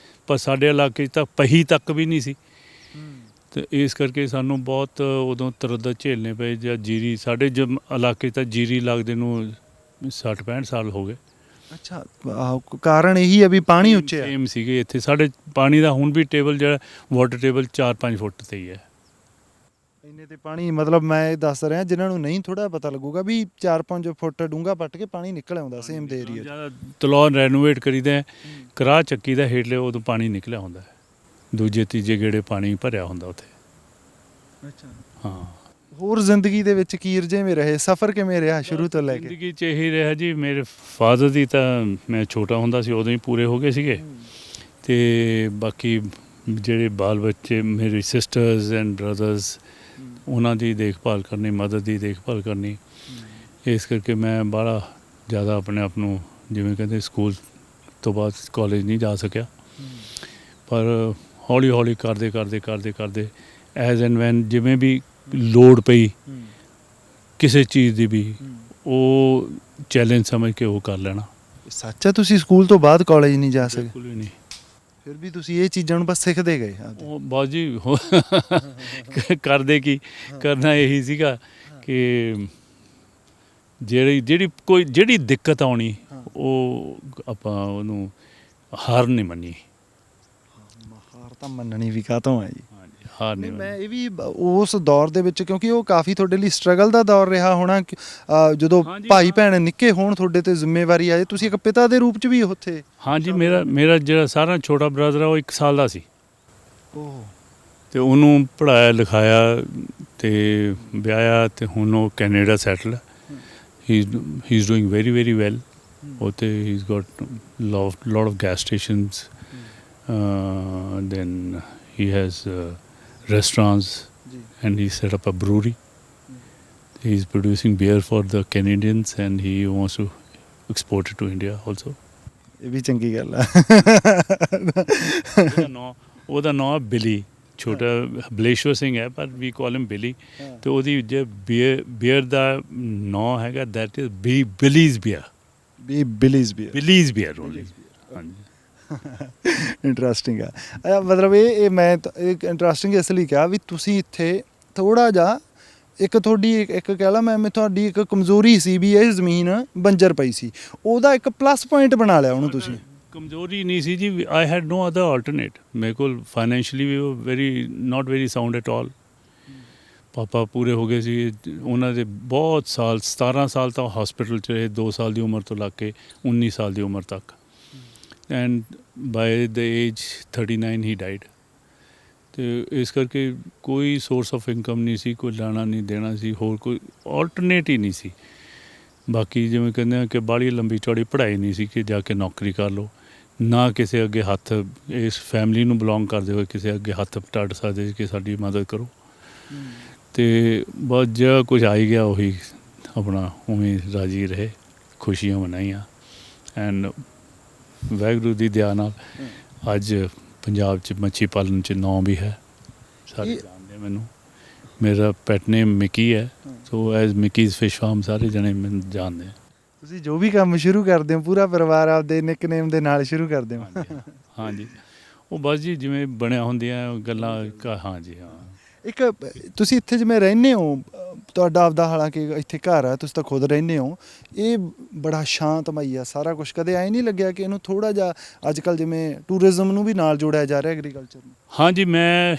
ਪਰ ਸਾਡੇ ਇਲਾਕੇ 'ਚ ਤਾਂ ਪਹੀ ਤੱਕ ਵੀ ਨਹੀਂ ਸੀ। ਅਤੇ ਇਸ ਕਰਕੇ ਸਾਨੂੰ ਬਹੁਤ ਉਦੋਂ ਤਰੱਦਦ ਝੇਲਣੇ ਪਏ। ਜਾਂ ਜੀਰੀ ਸਾਡੇ ਇਲਾਕੇ 'ਚ ਤਾਂ ਜੀਰੀ ਲੱਗਦੇ ਨੂੰ 60-65 ਸਾਲ ਹੋ ਗਏ। ਅੱਛਾ, ਕਾਰਨ ਇਹੀ ਹੈ ਵੀ ਪਾਣੀ ਉੱਚੇ ਸੇਮ ਸੀਗੇ ਇੱਥੇ। ਸਾਡੇ ਪਾਣੀ ਦਾ ਹੁਣ ਵੀ ਟੇਬਲ ਜਿਹੜਾ ਵਾਟਰ ਟੇਬਲ 4-5 ਫੁੱਟ 'ਤੇ ਹੀ ਹੈ। ਇੰਨੇ ਤੇ ਪਾਣੀ, ਮਤਲਬ ਮੈਂ ਇਹ ਦੱਸ ਰਿਹਾ ਜਿਨ੍ਹਾਂ ਨੂੰ ਨਹੀਂ ਥੋੜ੍ਹਾ ਪਤਾ ਲੱਗੂਗਾ ਵੀ 4-5 ਫੁੱਟ ਡੂੰਘਾ ਪੱਟ ਕੇ ਪਾਣੀ ਨਿਕਲ ਆਉਂਦਾ ਸੇਮ ਦੇ ਏਰੀਆ 'ਚ। ਜ਼ਿਆਦਾ ਤਲਾਅ ਰੈਨੋਵੇਟ ਕਰੀਦਾ, ਕਰਾਹ ਚੱਕੀ ਦਾ ਹੇਠਲੇ, ਉਦੋਂ ਪਾਣੀ ਨਿਕਲਿਆ ਹੁੰਦਾ ਹੈ। ਦੂਜੇ ਤੀਜੇ ਗੇੜੇ ਪਾਣੀ ਭਰਿਆ ਹੁੰਦਾ ਉੱਥੇ। ਅੱਛਾ, ਹਾਂ। ਹੋਰ ਜ਼ਿੰਦਗੀ ਦੇ ਵਿੱਚ ਕੀ ਰੁਝੇਵੇਂ ਰਹੇ, ਸਫ਼ਰ ਕਿਵੇਂ ਰਿਹਾ ਸ਼ੁਰੂ ਤੋਂ ਲੈ ਕੇ? ਜ਼ਿੰਦਗੀ 'ਚ ਇਹੀ ਰਿਹਾ ਜੀ। ਮੇਰੇ ਫਾਦਰ ਦੀ ਤਾਂ ਮੈਂ ਛੋਟਾ ਹੁੰਦਾ ਸੀ ਉਦੋਂ ਹੀ ਪੂਰੇ ਹੋ ਗਏ ਸੀਗੇ। ਅਤੇ ਬਾਕੀ ਜਿਹੜੇ ਬਾਲ ਬੱਚੇ ਮੇਰੇ ਸਿਸਟਰਸ ਐਂਡ ਬ੍ਰਦਰਸ, ਉਹਨਾਂ ਦੀ ਦੇਖਭਾਲ ਕਰਨੀ, ਮਦਰ ਦੀ ਦੇਖਭਾਲ ਕਰਨੀ। ਇਸ ਕਰਕੇ ਮੈਂ ਬਾਹਲਾ ਜ਼ਿਆਦਾ ਆਪਣੇ ਆਪ ਨੂੰ, ਜਿਵੇਂ ਕਹਿੰਦੇ, ਸਕੂਲ ਤੋਂ ਬਾਅਦ ਕਾਲਜ ਨਹੀਂ ਜਾ ਸਕਿਆ। ਪਰ ਹੌਲੀ ਹੌਲੀ ਕਰਦੇ ਐਜ਼ ਐਂਡ ਵੈਨ ਜਿਵੇਂ ਵੀ ਲੋੜ ਪਈ ਕਿਸੇ ਚੀਜ਼ ਦੀ ਵੀ, ਉਹ ਚੈਲੰਜ ਸਮਝ ਕੇ ਉਹ ਕਰ ਲੈਣਾ। ਸੱਚ ਹੈ, ਤੁਸੀਂ ਸਕੂਲ ਤੋਂ ਬਾਅਦ ਕਾਲਜ ਨਹੀਂ ਜਾ ਸਕੇ? ਬਿਲਕੁਲ ਵੀ ਨਹੀਂ। ਫਿਰ ਵੀ ਤੁਸੀਂ ਇਹ ਚੀਜ਼ਾਂ ਨੂੰ ਬਸ ਸਿੱਖਦੇ ਗਏ? ਉਹ ਬਾਅਦ ਜੀ ਕਰਦੇ ਕੀ, ਕਰਨਾ ਇਹੀ ਸੀਗਾ ਕਿ ਜਿਹੜੀ ਦਿੱਕਤ ਆਉਣੀ, ਉਹ ਆਪਾਂ ਉਹਨੂੰ ਹਾਰ ਨਹੀਂ ਮੰਨੀ। ਹਾਰ ਤਾਂ ਮੰਨਣੀ ਵੀ ਕਾਹਤੋਂ ਹੈ ਜੀ। ਹਾਰ ਨਹੀਂ ਮੈਂ ਇਹ ਵੀ ਉਸ ਦੌਰ ਦੇ ਵਿੱਚ, ਕਿਉਂਕਿ ਉਹ ਕਾਫੀ ਤੁਹਾਡੇ ਲਈ ਸਟਰਗਲ ਦਾ ਦੌਰ ਰਿਹਾ ਹੋਣਾ, ਜਦੋਂ ਭਾਈ ਭੈਣ ਨਿੱਕੇ ਹੋਣ, ਤੁਹਾਡੇ ਤੇ ਜ਼ਿੰਮੇਵਾਰੀ ਆਏ, ਤੁਸੀਂ ਇੱਕ ਪਿਤਾ ਦੇ ਰੂਪ 'ਚ ਵੀ ਉੱਥੇ। ਹਾਂਜੀ, ਮੇਰਾ ਜਿਹੜਾ ਸਾਰਾ ਛੋਟਾ ਬ੍ਰਦਰ ਆ, ਉਹ 1 ਸਾਲ ਦਾ ਸੀ। ਅਤੇ ਉਹਨੂੰ ਪੜ੍ਹਾਇਆ ਲਿਖਾਇਆ ਅਤੇ ਵਿਆਹਿਆ, ਅਤੇ ਹੁਣ ਉਹ Canada settle. He is doing very very well. ਉੱਥੇ he is got lot of gas stations, then he has restaurants, and he set up a brewery. He is producing beer for the Canadians and he wants to export it to India also. ਇਹ ਵੀ ਚੰਗੀ ਗੱਲ ਆ। ਉਹਦਾ ਨਾਂ ਬਿਲੀ, ਛੋਟਾ ਬਲੇਸ਼ਵਰ ਸਿੰਘ ਹੈ, ਪਰ ਵੀ ਕਾਲ ਹਿਮ ਬਿਲੀ। ਅਤੇ ਉਹਦੀ ਜੇ ਬੀਅਰ ਦਾ ਨਾਂ ਹੈਗਾ, that is Billy's beer. Billy's beer only. ਹਾਂਜੀ। ਇੰਟਰਸਟਿੰਗ ਆ। ਮਤਲਬ ਇਹ ਮੈਂ ਇੰਟਰਸਟਿੰਗ ਇਸ ਲਈ ਕਿਹਾ ਵੀ ਤੁਸੀਂ ਇੱਥੇ ਥੋੜ੍ਹਾ ਜਿਹਾ, ਇੱਕ ਤੁਹਾਡੀ ਇੱਕ ਕਹਿ ਲਾ, ਮੈਂ ਤੁਹਾਡੀ ਇੱਕ ਕਮਜ਼ੋਰੀ ਸੀ ਵੀ ਇਹ ਜ਼ਮੀਨ ਬੰਜਰ ਪਈ ਸੀ, ਉਹਦਾ ਇੱਕ ਪਲੱਸ ਪੁਆਇੰਟ ਬਣਾ ਲਿਆ ਉਹਨੂੰ ਤੁਸੀਂ। ਕਮਜ਼ੋਰੀ ਨਹੀਂ ਸੀ ਜੀ, I had no other alternate. ਮੇਰੇ ਕੋਲ ਫਾਈਨੈਂਸ਼ੀਅਲੀ ਵੀ not very sound at all. ਪਾਪਾ ਪੂਰੇ ਹੋ ਗਏ ਸੀ, ਉਹਨਾਂ ਦੇ ਬਹੁਤ ਸਾਲ, 17 ਸਾਲ ਤਾਂ ਹਸਪੀਟਲ 'ਚ ਰਹੇ, 2 ਸਾਲ ਦੀ ਉਮਰ ਤੋਂ ਲੱਗ ਕੇ 19 ਸਾਲ ਦੀ ਉਮਰ ਤੱਕ। And bye the age 39 he died. ਅਤੇ ਇਸ ਕਰਕੇ ਕੋਈ ਸੋਰਸ ਆਫ ਇਨਕਮ ਨਹੀਂ ਸੀ, ਕੋਈ ਲੈਣਾ ਨਹੀਂ ਦੇਣਾ ਸੀ, ਹੋਰ ਕੋਈ ਆਲਟਰਨੇਟ ਹੀ ਨਹੀਂ ਸੀ। ਬਾਕੀ ਜਿਵੇਂ ਕਹਿੰਦੇ ਆ ਕਿ ਬਾਹਲੀ ਲੰਬੀ ਚੌੜੀ ਪੜ੍ਹਾਈ ਨਹੀਂ ਸੀ ਕਿ ਜਾ ਕੇ ਨੌਕਰੀ ਕਰ ਲਓ, ਨਾ ਕਿਸੇ ਅੱਗੇ ਹੱਥ, ਇਸ ਫੈਮਿਲੀ ਨੂੰ ਬਿਲੋਂਗ ਕਰਦੇ ਹੋਏ ਕਿਸੇ ਅੱਗੇ ਹੱਥ ਟੱਡ ਸਕਦੇ ਕਿ ਸਾਡੀ ਮਦਦ ਕਰੋ। ਅਤੇ ਬਸ ਜਿਹੜਾ ਕੁਝ ਆਈ ਗਿਆ ਉਹੀ ਆਪਣਾ ਉਵੇਂ ਰਾਜੀ ਰਹੇ, ਖੁਸ਼ੀਆਂ ਮਨਾਈਆਂ। ਐਂਡ ਵਾਹਿਗੁਰੂ ਦੀ ਦਇਆ ਨਾਲ ਅੱਜ ਪੰਜਾਬ 'ਚ ਮੱਛੀ ਪਾਲਣ 'ਚ ਨਾਂ ਵੀ ਹੈ, ਸਾਰੇ ਜਾਣਦੇ ਮੈਨੂੰ। ਮੇਰਾ ਪੈਟ ਨੇਮ ਮਿਕੀ ਹੈ, ਸੋ ਐਜ਼ ਮਿਕੀਜ਼ ਫਿਸ਼ ਫਾਰਮ ਸਾਰੇ ਜਣੇ ਮੈਨੂੰ ਜਾਣਦੇ ਆ। ਤੁਸੀਂ ਜੋ ਵੀ ਕੰਮ ਸ਼ੁਰੂ ਕਰਦੇ ਹੋ, ਪੂਰਾ ਪਰਿਵਾਰ ਆਪਦੇ ਨਿਕਨੇਮ ਦੇ ਨਾਲ ਸ਼ੁਰੂ ਕਰਦੇ ਹੋ। ਹਾਂਜੀ। ਉਹ ਬਸ ਜੀ ਜਿਵੇਂ ਬਣਿਆ ਹੁੰਦੀਆਂ ਗੱਲਾਂ ਹਾਂਜੀ ਹਾਂ। ਇੱਕ ਤੁਸੀਂ ਇੱਥੇ ਜਿਵੇਂ ਰਹਿੰਦੇ ਹੋ, ਤੁਹਾਡਾ ਆਪਦਾ ਹਾਲਾਂਕਿ ਇੱਥੇ ਘਰ ਹੈ, ਤੁਸੀਂ ਤਾਂ ਖੁਦ ਰਹਿੰਦੇ ਹੋ, ਇਹ ਬੜਾ ਸ਼ਾਂਤਮਈ ਆ ਸਾਰਾ ਕੁਝ। ਕਦੇ ਐਂ ਨਹੀਂ ਲੱਗਿਆ ਕਿ ਇਹਨੂੰ ਥੋੜ੍ਹਾ ਜਿਹਾ ਅੱਜ ਕੱਲ੍ਹ ਜਿਵੇਂ ਟੂਰਿਜ਼ਮ ਨੂੰ ਵੀ ਨਾਲ ਜੋੜਿਆ ਜਾ ਰਿਹਾ, ਐਗਰੀਕਲਚਰ ਨੂੰ? ਹਾਂਜੀ, ਮੈਂ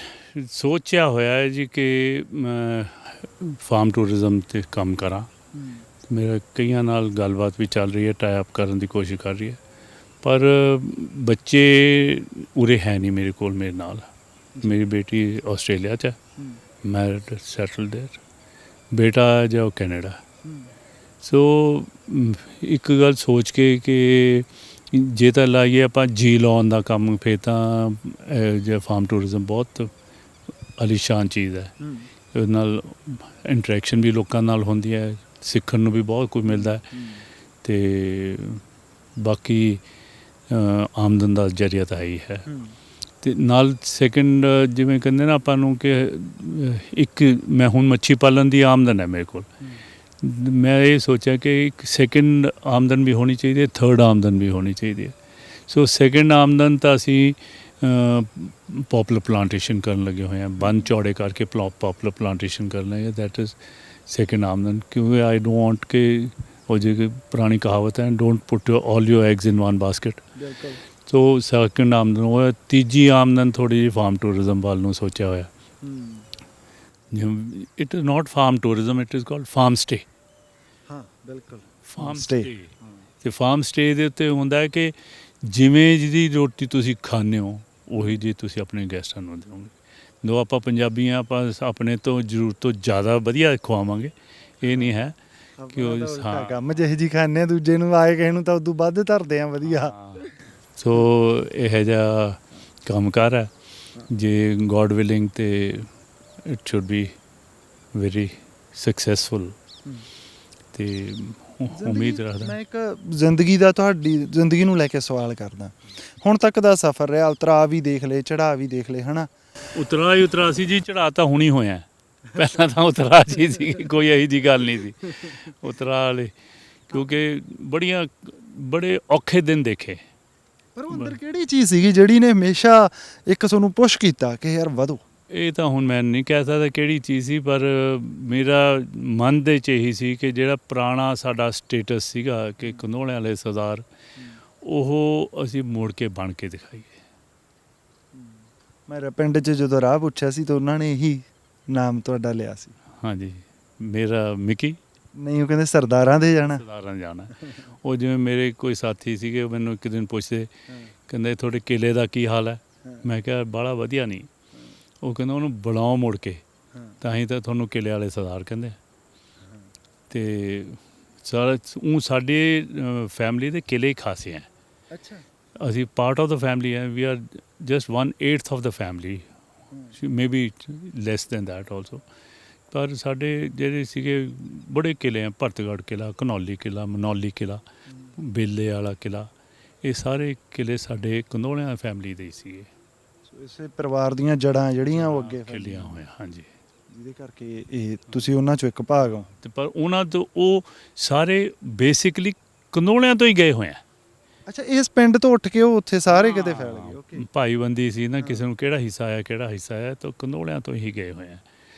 ਸੋਚਿਆ ਹੋਇਆ ਹੈ ਜੀ ਕਿ ਫਾਰਮ ਟੂਰਿਜ਼ਮ 'ਤੇ ਕੰਮ ਕਰਾਂ। ਮੇਰਾ ਕਈਆਂ ਨਾਲ ਗੱਲਬਾਤ ਵੀ ਚੱਲ ਰਹੀ ਹੈ, ਟਾਈ ਅਪ ਕਰਨ ਦੀ ਕੋਸ਼ਿਸ਼ ਕਰ ਰਹੀ ਹੈ, ਪਰ ਬੱਚੇ ਉਰੇ ਹੈ ਨਹੀਂ ਮੇਰੇ ਕੋਲ ਮੇਰੇ ਨਾਲ। ਮੇਰੀ ਬੇਟੀ ਆਸਟ੍ਰੇਲੀਆ 'ਚ ਹੈ, ਮੈਰਿਡ ਸੈਟਲਡ ਦੇਅਰ। ਬੇਟਾ ਜਾਂ ਉਹ ਕੈਨੇਡਾ। ਸੋ ਇੱਕ ਗੱਲ ਸੋਚ ਕੇ ਕਿ ਜੇ ਤਾਂ ਲਾਈਏ ਆਪਾਂ ਜੀ ਲਾਉਣ ਦਾ ਕੰਮ, ਫਿਰ ਤਾਂ ਜਿਹੜਾ ਫਾਰਮ ਟੂਰਿਜ਼ਮ ਬਹੁਤ ਆਲੀਸ਼ਾਨ ਚੀਜ਼ ਹੈ। ਉਹਦੇ ਨਾਲ ਇੰਟਰੈਕਸ਼ਨ ਵੀ ਲੋਕਾਂ ਨਾਲ ਹੁੰਦੀ ਹੈ, ਸਿੱਖਣ ਨੂੰ ਵੀ ਬਹੁਤ ਕੁਝ ਮਿਲਦਾ ਹੈ, ਅਤੇ ਬਾਕੀ ਆਮਦਨ ਦਾ ਜ਼ਰੀਆ ਤਾਂ ਹੈ ਹੀ ਹੈ। ਅਤੇ ਨਾਲ ਸੈਕਿੰਡ ਜਿਵੇਂ ਕਹਿੰਦੇ ਨਾ ਆਪਾਂ ਨੂੰ ਕਿ ਇੱਕ ਮੈਂ ਹੁਣ ਮੱਛੀ ਪਾਲਣ ਦੀ ਆਮਦਨ ਹੈ ਮੇਰੇ ਕੋਲ। ਮੈਂ ਇਹ ਸੋਚਿਆ ਕਿ ਇੱਕ ਸੈਕਿੰਡ ਆਮਦਨ ਵੀ ਹੋਣੀ ਚਾਹੀਦੀ ਹੈ, ਥਰਡ ਆਮਦਨ ਵੀ ਹੋਣੀ ਚਾਹੀਦੀ ਹੈ। ਸੋ ਸੈਕਿੰਡ ਆਮਦਨ ਤਾਂ ਅਸੀਂ ਪੋਪੂਲਰ ਪਲਾਂਟੇਸ਼ਨ ਕਰਨ ਲੱਗੇ ਹੋਏ ਹਾਂ, ਬੰਨ ਚੌੜੇ ਕਰਕੇ ਪੋਪੂਲਰ ਪਲਾਂਟੇਸ਼ਨ ਕਰਨਾ ਹੈ। ਦੈਟ ਇਜ਼ ਸੈਕਿੰਡ ਆਮਦਨ, ਕਿਉਂਕਿ ਆਈ ਡੋਂਟ ਵਾਂਟ ਕਿ ਉਹ ਜਿਹੜੀ ਪੁਰਾਣੀ ਕਹਾਵਤ ਹੈ, don't put all your eggs in one basket. So second ਆਮਦਨ ਉਹ ਹੈ। ਤੀਜੀ ਆਮਦਨ ਥੋੜ੍ਹੀ ਜਿਹੀ ਫਾਰਮ ਟੂਰਿਜ਼ਮ ਵੱਲ ਨੂੰ ਸੋਚਿਆ ਹੋਇਆ। It is not farm tourism, it is called farm stay. ਹਾਂ ਬਿਲਕੁਲ, ਫਾਰਮ ਸਟੇ। ਅਤੇ ਫਾਰਮ ਸਟੇ ਦੇ ਉੱਤੇ ਹੁੰਦਾ ਹੈ ਕਿ ਜਿਵੇਂ ਜਿਹਦੀ ਰੋਟੀ ਤੁਸੀਂ ਖਾਂਦੇ ਹੋ ਉਹੀ ਜੀ ਤੁਸੀਂ ਆਪਣੇ ਗੈਸਟਾਂ ਨੂੰ ਦਿਓਗੇ। ਜੋ ਆਪਾਂ ਪੰਜਾਬੀ ਹਾਂ, ਆਪਾਂ ਆਪਣੇ ਤੋਂ ਜ਼ਰੂਰਤ ਤੋਂ ਜ਼ਿਆਦਾ ਵਧੀਆ ਖਵਾਵਾਂਗੇ, ਇਹ ਨਹੀਂ ਹੈ ਕਿ ਉਹ ਹਾਂ ਕੰਮ ਜਿਹੇ ਜੀ ਖਾਂਦੇ ਆ, ਦੂਜੇ ਨੂੰ ਆਏ ਕਿਸੇ ਨੂੰ ਤਾਂ ਉਦੋਂ ਵੱਧ ਧਰਦੇ ਆ ਵਧੀਆ। ਸੋ ਇਹੋ ਜਿਹਾ ਕੰਮਕਾਰ ਹੈ। ਜੇ ਗੋਡ ਵਿਲਿੰਗ ਤੇ it should be very successful, ਅਤੇ ਉਮੀਦ ਰੱਖਦਾ। ਮੈਂ ਇੱਕ ਜ਼ਿੰਦਗੀ ਦਾ, ਤੁਹਾਡੀ ਜ਼ਿੰਦਗੀ ਨੂੰ ਲੈ ਕੇ ਸਵਾਲ ਕਰਦਾ। ਹੁਣ ਤੱਕ ਦਾ ਸਫ਼ਰ ਰਿਹਾ, ਉਤਰਾਅ ਵੀ ਦੇਖ ਲਏ, ਚੜ੍ਹਾਅ ਵੀ ਦੇਖ ਲਏ, ਹੈ ਨਾ? ਉਤਰਾ ਸੀ ਜੀ, ਚੜ੍ਹਾਅ ਤਾਂ ਹੁਣੀ ਹੋਇਆ। ਪਹਿਲਾਂ ਤਾਂ ਉਤਰਾ ਜੀ ਸੀ, ਕੋਈ ਇਹੋ ਜਿਹੀ ਗੱਲ ਨਹੀਂ ਸੀ ਉਤਰਾ ਵਾਲੇ, ਕਿਉਂਕਿ ਬੜੇ ਔਖੇ ਦਿਨ ਦੇਖੇ। ਪਰ ਉਹ ਅੰਦਰ ਕਿਹੜੀ ਚੀਜ਼ ਸੀਗੀ ਜਿਹੜੀ ਨੇ ਹਮੇਸ਼ਾ ਇੱਕ ਤੁਹਾਨੂੰ ਪੁਸ਼ ਕੀਤਾ ਕਿ ਯਾਰ ਵਧੋ? ਇਹ ਤਾਂ ਹੁਣ ਮੈਂ ਨਹੀਂ ਕਹਿ ਸਕਦਾ ਕਿਹੜੀ ਚੀਜ਼ ਸੀ, ਪਰ ਮੇਰਾ ਮਨ ਦੇ 'ਚ ਇਹੀ ਸੀ ਕਿ ਜਿਹੜਾ ਪੁਰਾਣਾ ਸਾਡਾ ਸਟੇਟਸ ਸੀਗਾ ਕਿ ਕੰਧੋਲਿਆਂ ਵਾਲੇ ਸਰਦਾਰ, ਉਹ ਅਸੀਂ ਮੁੜ ਕੇ ਬਣ ਕੇ ਦਿਖਾਈਏ। ਮੇਰਾ ਪਿੰਡ 'ਚ ਜਦੋਂ ਰਾਹ ਪੁੱਛਿਆ ਸੀ ਤਾਂ ਉਹਨਾਂ ਨੇ ਇਹੀ ਨਾਮ ਤੁਹਾਡਾ ਲਿਆ ਸੀ। ਹਾਂਜੀ, ਮੇਰਾ ਮਿਕੀ ਨਹੀਂ, ਉਹ ਕਹਿੰਦੇ ਸਰਦਾਰਾਂ ਦੇ ਜਾਣਾ। ਸਰਦਾਰਾਂ ਜਾਣਾ। ਉਹ ਜਿਵੇਂ ਮੇਰੇ ਕੋਈ ਸਾਥੀ ਸੀਗੇ, ਉਹ ਮੈਨੂੰ ਇੱਕ ਦਿਨ ਪੁੱਛਦੇ, ਕਹਿੰਦੇ ਤੁਹਾਡੇ ਕਿਲੇ ਦਾ ਕੀ ਹਾਲ ਹੈ? ਮੈਂ ਕਿਹਾ ਬਾਹਲਾ ਵਧੀਆ ਨਹੀਂ। ਉਹ ਕਹਿੰਦਾ ਉਹਨੂੰ ਬਣਾਓ ਮੁੜ ਕੇ, ਤਾਂ ਹੀ ਤਾਂ ਤੁਹਾਨੂੰ ਕਿਲੇ ਵਾਲੇ ਸਰਦਾਰ ਕਹਿੰਦੇ। ਅਤੇ ਸਾਡੇ ਫੈਮਿਲੀ ਦੇ ਕਿਲੇ ਹੀ ਖਾਸੇ ਹੈ। ਅੱਛਾ। ਅਸੀਂ ਪਾਰਟ ਆਫ ਦਾ ਫੈਮਿਲੀ ਹੈ, we are just 1/8 of the family, maybe less than that also. ਪਰ ਸਾਡੇ ਜਿਹੜੇ ਸੀਗੇ ਬੜੇ ਕਿਲੇ ਹੈ, ਭਰਤਗੜ੍ਹ ਕਿਲਾ, ਘਨੌਲੀ ਕਿਲਾ, ਮਨੌਲੀ ਕਿਲਾ, ਬੇਲੇ ਵਾਲਾ ਕਿਲਾ, ਇਹ ਸਾਰੇ ਕਿਲੇ ਸਾਡੇ ਕੰਧੋਲਿਆਂ ਫੈਮਿਲੀ ਦੇ ਹੀ ਸੀਗੇ। ਇਸੇ ਪਰਿਵਾਰ ਦੀਆਂ ਜੜ੍ਹਾਂ ਜਿਹੜੀਆਂ ਉਹ ਅੱਗੇ ਖਿਲੀਆਂ ਹੋਇਆ। ਹਾਂਜੀ, ਜਿਹਦੇ ਕਰਕੇ ਇਹ ਤੁਸੀਂ ਉਹਨਾਂ 'ਚੋਂ ਇੱਕ ਭਾਗ ਹੋ। ਅਤੇ ਪਰ ਉਹਨਾਂ ਤੋਂ ਉਹ ਸਾਰੇ ਬੇਸਿਕਲੀ ਕੰਧੋਲਿਆਂ ਤੋਂ ਹੀ ਗਏ ਹੋਏ ਆ। ਅੱਛਾ, ਇਸ ਪਿੰਡ ਤੋਂ ਉੱਠ ਕੇ ਉਹ ਉੱਥੇ ਸਾਰੇ ਕਿਤੇ ਫੈਲ ਗਏ? ਓਕੇ। ਭਾਈਬੰਦੀ ਸੀ ਨਾ, ਕਿਸੇ ਨੂੰ ਕਿਹੜਾ ਹਿੱਸਾ ਆਇਆ ਤਾਂ ਕੰਧੋਲਿਆਂ ਤੋਂ ਹੀ ਗਏ ਹੋਏ ਆ।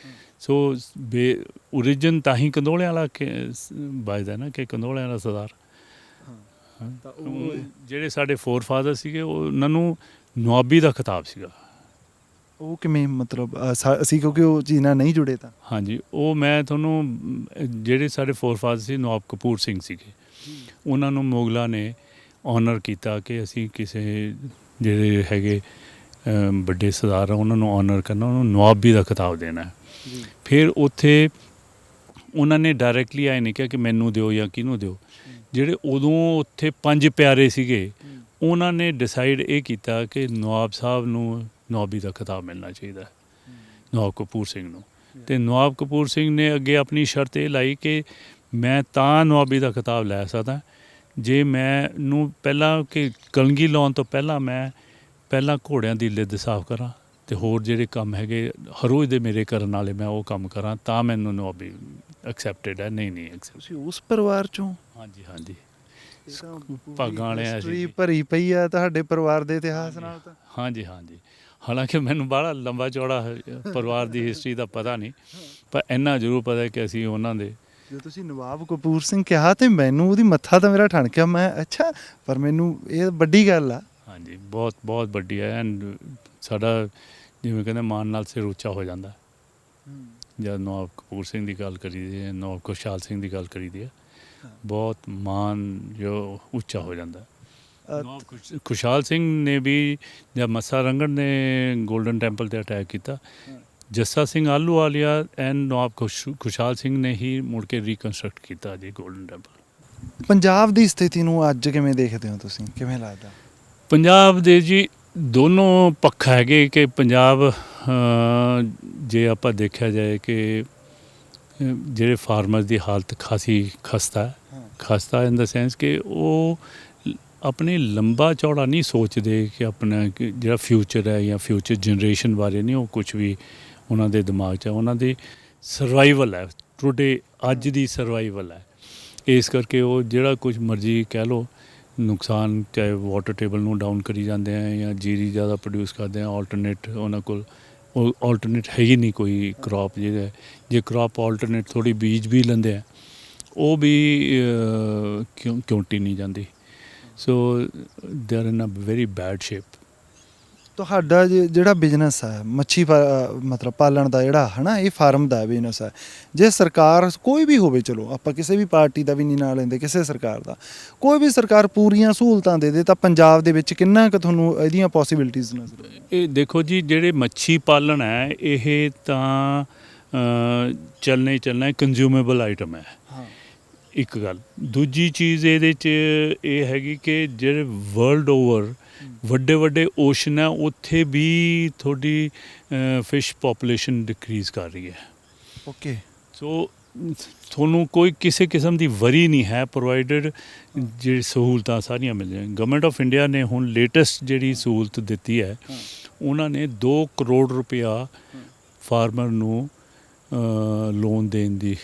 ਸੋ ਓਰੀਜਨ ਤਾਂ ਹੀ ਕੰਧੋਲਿਆਂ ਵਾਲਾ ਵੱਜਦਾ ਨਾ, ਕਿ ਕੰਧੋਲਿਆਂ ਵਾਲਾ ਸਰਦਾਰ। ਜਿਹੜੇ ਸਾਡੇ ਫੋਰ ਫਾਦਰ ਸੀਗੇ, ਉਹਨਾਂ ਨੂੰ ਨਵਾਬੀ ਦਾ ਖਿਤਾਬ ਸੀਗਾ। ਉਹ ਕਿਵੇਂ, ਮਤਲਬ ਅਸੀਂ ਕਿਉਂਕਿ ਉਹ ਚੀਜ਼ ਨਾਲ ਨਹੀਂ ਜੁੜੇ ਤਾਂ? ਹਾਂਜੀ, ਉਹ ਮੈਂ ਤੁਹਾਨੂੰ ਜਿਹੜੇ ਸਾਡੇ ਫੋਰ ਫਾਦਰ ਸੀ, ਨਵਾਬ ਕਪੂਰ ਸਿੰਘ ਸੀਗੇ, ਉਹਨਾਂ ਨੂੰ ਮੁਗਲਾਂ ਨੇ ਔਨਰ ਕੀਤਾ ਕਿ ਅਸੀਂ ਕਿਸੇ ਜਿਹੜੇ ਹੈਗੇ ਵੱਡੇ ਸਰਦਾਰ ਆ ਉਹਨਾਂ ਨੂੰ ਔਨਰ ਕਰਨਾ, ਉਹਨਾਂ ਨੂੰ ਨਵਾਬੀ ਦਾ ਖਿਤਾਬ ਦੇਣਾ। ਫਿਰ ਉੱਥੇ ਉਹਨਾਂ ਨੇ ਡਾਇਰੈਕਟਲੀ ਆਏ ਨਹੀਂ ਕਿਹਾ ਕਿ ਮੈਨੂੰ ਦਿਓ ਜਾਂ ਕਿਹਨੂੰ ਦਿਓ। ਜਿਹੜੇ ਉਦੋਂ ਉੱਥੇ 5 ਪਿਆਰੇ ਸੀਗੇ, ਉਹਨਾਂ ਨੇ ਡਿਸਾਈਡ ਇਹ ਕੀਤਾ ਕਿ ਨਵਾਬ ਸਾਹਿਬ ਨੂੰ ਨਵਾਬੀ ਦਾ ਖਿਤਾਬ ਮਿਲਣਾ ਚਾਹੀਦਾ, ਨਵਾਬ ਕਪੂਰ ਸਿੰਘ ਨੂੰ। ਅਤੇ ਨਵਾਬ ਕਪੂਰ ਸਿੰਘ ਨੇ ਅੱਗੇ ਆਪਣੀ ਸ਼ਰਤ ਇਹ ਲਾਈ ਕਿ ਮੈਂ ਤਾਂ ਨਵਾਬੀ ਦਾ ਖਿਤਾਬ ਲੈ ਸਕਦਾ ਜੇ ਮੈਨੂੰ ਪਹਿਲਾਂ ਕਿ ਕਲਗੀ ਲਾਉਣ ਤੋਂ ਪਹਿਲਾਂ ਘੋੜਿਆਂ ਦੀ ਲਿੱਦ ਸਾਫ਼ ਕਰਾਂ, ਅਤੇ ਹੋਰ ਜਿਹੜੇ ਕੰਮ ਹੈਗੇ ਹਰ ਰੋਜ਼ ਦੇ ਮੇਰੇ ਕਰਨ ਵਾਲੇ, ਮੈਂ ਉਹ ਕੰਮ ਕਰਾਂ, ਤਾਂ ਮੈਨੂੰ ਨਵਾਬੀ ਐਕਸੈਪਟਡ ਹੈ। ਨਹੀਂ ਐਕਸੈਪਟ। ਤੁਸੀਂ ਉਸ ਪਰਿਵਾਰ 'ਚੋਂ? ਹਾਂਜੀ। ਭਾਗਾਂ ਵਾਲੇ ਆ ਹਿਸਟਰੀ ਜੀ। ਭਰੀ ਪਈ ਆ ਤੁਹਾਡੇ ਪਰਿਵਾਰ ਦੇ ਇਤਿਹਾਸ ਨਾਲ ਤਾਂ। ਹਾਂਜੀ ਹਾਂਜੀ, ਹਾਲਾਂਕਿ ਮੈਨੂੰ ਬੜਾ ਲੰਬਾ ਚੌੜਾ ਪਰਿਵਾਰ ਦੀ ਹਿਸਟਰੀ ਦਾ ਪਤਾ ਨਹੀਂ, ਪਰ ਇੰਨਾ ਜ਼ਰੂਰ ਪਤਾ ਕਿ ਅਸੀਂ ਉਹਨਾਂ ਦੇ। ਜੇ ਤੁਸੀਂ ਨਵਾਬ ਕਪੂਰ ਸਿੰਘ ਕਿਹਾ ਤੇ ਮੈਨੂੰ ਉਹਦੀ ਮੱਥਾ ਤਾਂ ਮੇਰਾ ਠਣਕਿਆ, ਮੈਂ ਅੱਛਾ, ਪਰ ਮੈਨੂੰ ਇਹ ਵੱਡੀ ਗੱਲ ਆ। ਹਾਂਜੀ, ਬਹੁਤ ਬਹੁਤ ਵੱਡੀ ਹੈ। ਐਂਡ ਸਾਡਾ ਜਿਵੇਂ ਕਹਿੰਦੇ ਮਾਣ ਨਾਲ ਸਿਰ ਉੱਚਾ ਹੋ ਜਾਂਦਾ ਜਦ ਨਵਾਬ ਕਪੂਰ ਸਿੰਘ ਦੀ ਗੱਲ ਕਰੀਦੀ ਹੈ, ਨਵਾਬ ਖੁਸ਼ਹਾਲ ਸਿੰਘ ਦੀ ਗੱਲ ਕਰੀਦੀ ਹੈ, ਬਹੁਤ ਮਾਣ ਜੋ ਉੱਚਾ ਹੋ ਜਾਂਦਾ। ਨਵਾਬ ਖੁਸ਼ਹਾਲ ਸਿੰਘ ਨੇ ਵੀ ਜਦ ਮੱਸਾ ਰੰਗੜ ਨੇ ਗੋਲਡਨ ਟੈਂਪਲ ਤੇ ਅਟੈਕ ਕੀਤਾ, ਜੱਸਾ ਸਿੰਘ ਆਹਲੂਵਾਲੀਆ ਐਂਡ ਨਵਾਬ ਖੁਸ਼ਹਾਲ ਸਿੰਘ ਨੇ ਹੀ ਮੁੜ ਕੇ ਰੀਕਨਸਟਰਕਟ ਕੀਤਾ ਜੀ ਗੋਲਡਨ ਟੈਂਪਲ। ਪੰਜਾਬ ਦੀ ਸਥਿਤੀ ਨੂੰ ਅੱਜ ਕਿਵੇਂ ਦੇਖਦੇ ਹੋ ਤੁਸੀਂ, ਕਿਵੇਂ ਲੱਗਦਾ? ਪੰਜਾਬ ਦੇ ਜੀ ਦੋਨੋਂ ਪੱਖ ਹੈਗੇ ਕਿ ਪੰਜਾਬ ਜੇ ਆਪਾਂ ਦੇਖਿਆ ਜਾਏ ਕਿ ਜਿਹੜੇ ਫਾਰਮਰ ਦੀ ਹਾਲਤ ਖਾਸੀ ਖਸਤਾ ਇਨ ਦਾ ਸੈਂਸ ਕਿ ਉਹ ਆਪਣੇ ਲੰਬਾ ਚੌੜਾ ਨਹੀਂ ਸੋਚਦੇ ਕਿ ਆਪਣਾ ਜਿਹੜਾ ਫਿਊਚਰ ਹੈ ਜਾਂ ਫਿਊਚਰ ਜਨਰੇਸ਼ਨ ਬਾਰੇ ਨਹੀਂ ਉਹ ਕੁਝ ਵੀ ਉਹਨਾਂ ਦੇ ਦਿਮਾਗ 'ਚ ਹੈ। ਉਹਨਾਂ ਦੀ ਸਰਵਾਈਵਲ ਹੈ, ਟੁਡੇ ਅੱਜ ਦੀ ਸਰਵਾਈਵਲ ਹੈ। ਇਸ ਕਰਕੇ ਉਹ ਜਿਹੜਾ ਕੁਝ ਮਰਜ਼ੀ ਕਹਿ ਲਓ ਨੁਕਸਾਨ, ਚਾਹੇ ਵਾਟਰ ਟੇਬਲ ਨੂੰ ਡਾਊਨ ਕਰੀ ਜਾਂਦੇ ਆ ਜਾਂ ਜੀਰੀ ਜ਼ਿਆਦਾ ਪ੍ਰੋਡਿਊਸ ਕਰਦੇ ਆ, ਆਲਟਰਨੇਟ ਉਹਨਾਂ ਕੋਲ ਉਹ ਆਲਟਰਨੇਟ ਹੈ ਹੀ ਨਹੀਂ ਕੋਈ ਕ੍ਰੌਪ। ਜਿਹੜਾ ਜੇ ਕ੍ਰੌਪ ਆਲਟਰਨੇਟ ਥੋੜ੍ਹੀ ਬੀਜ ਵੀ ਲੈਂਦੇ ਆ ਉਹ ਵੀ ਕਿਉਂਟੀ ਨਹੀਂ ਜਾਂਦੀ। So they are in a very bad shape. ਤੁਹਾਡਾ ਜਿਹੜਾ ਬਿਜ਼ਨਸ ਹੈ ਮੱਛੀ ਮਤਲਬ ਪਾਲਣ ਦਾ ਜਿਹੜਾ ਹੈ ਨਾ, ਇਹ ਫਾਰਮ ਦਾ ਬਿਜ਼ਨਸ ਹੈ, ਜੇ ਸਰਕਾਰ ਕੋਈ ਵੀ ਹੋਵੇ, ਚਲੋ ਆਪਾਂ ਕਿਸੇ ਵੀ ਪਾਰਟੀ ਦਾ ਵੀ ਨਹੀਂ ਨਾਂ ਲੈਂਦੇ, ਕਿਸੇ ਸਰਕਾਰ ਦਾ, ਕੋਈ ਵੀ ਸਰਕਾਰ ਪੂਰੀਆਂ ਸਹੂਲਤਾਂ ਦੇ ਦੇ ਤਾਂ ਪੰਜਾਬ ਦੇ ਵਿੱਚ ਕਿੰਨਾ ਕੁ ਤੁਹਾਨੂੰ ਇਹਦੀਆਂ ਪੋਸੀਬਿਲਿਟੀਜ਼ ਨਜ਼ਰ? ਇਹ ਦੇਖੋ ਜੀ, ਜਿਹੜੇ ਮੱਛੀ ਪਾਲਣ ਹੈ ਇਹ ਤਾਂ ਚੱਲਣਾ ਹੀ ਚੱਲਣਾ, ਕੰਜ਼ਿਊਮੇਬਲ ਆਈਟਮ ਹੈ। ਹਾਂ, ਇੱਕ ਗੱਲ। ਦੂਜੀ ਚੀਜ਼ ਇਹਦੇ 'ਚ ਇਹ ਹੈਗੀ ਕਿ ਜਿਹੜੇ ਵਰਲਡ ਓਵਰ ਵੱਡੇ ਵੱਡੇ ਓਸ਼ਨ ਹੈ ਉੱਥੇ ਵੀ ਤੁਹਾਡੀ ਫਿਸ਼ ਪੋਪੂਲੇਸ਼ਨ ਡਿਕਰੀਜ਼ ਕਰ ਰਹੀ ਹੈ। ਓਕੇ, ਸੋ ਤੁਹਾਨੂੰ ਕੋਈ ਕਿਸੇ ਕਿਸਮ ਦੀ ਵਰੀ ਨਹੀਂ ਹੈ, ਪ੍ਰੋਵਾਈਡਡ ਜਿਹੜੀ ਸਹੂਲਤਾਂ ਸਾਰੀਆਂ ਮਿਲ ਜਾਣ। ਗਵਰਨਮੈਂਟ ਆਫ ਇੰਡੀਆ ਨੇ ਹੁਣ ਲੇਟੈਸਟ ਜਿਹੜੀ ਸਹੂਲਤ ਦਿੱਤੀ ਹੈ, ਉਹਨਾਂ ਨੇ 2 ਕਰੋੜ ਰੁਪਇਆ ਫਾਰਮਰ ਨੂੰ ਲੋਨ ਦੇਣ ਦੀ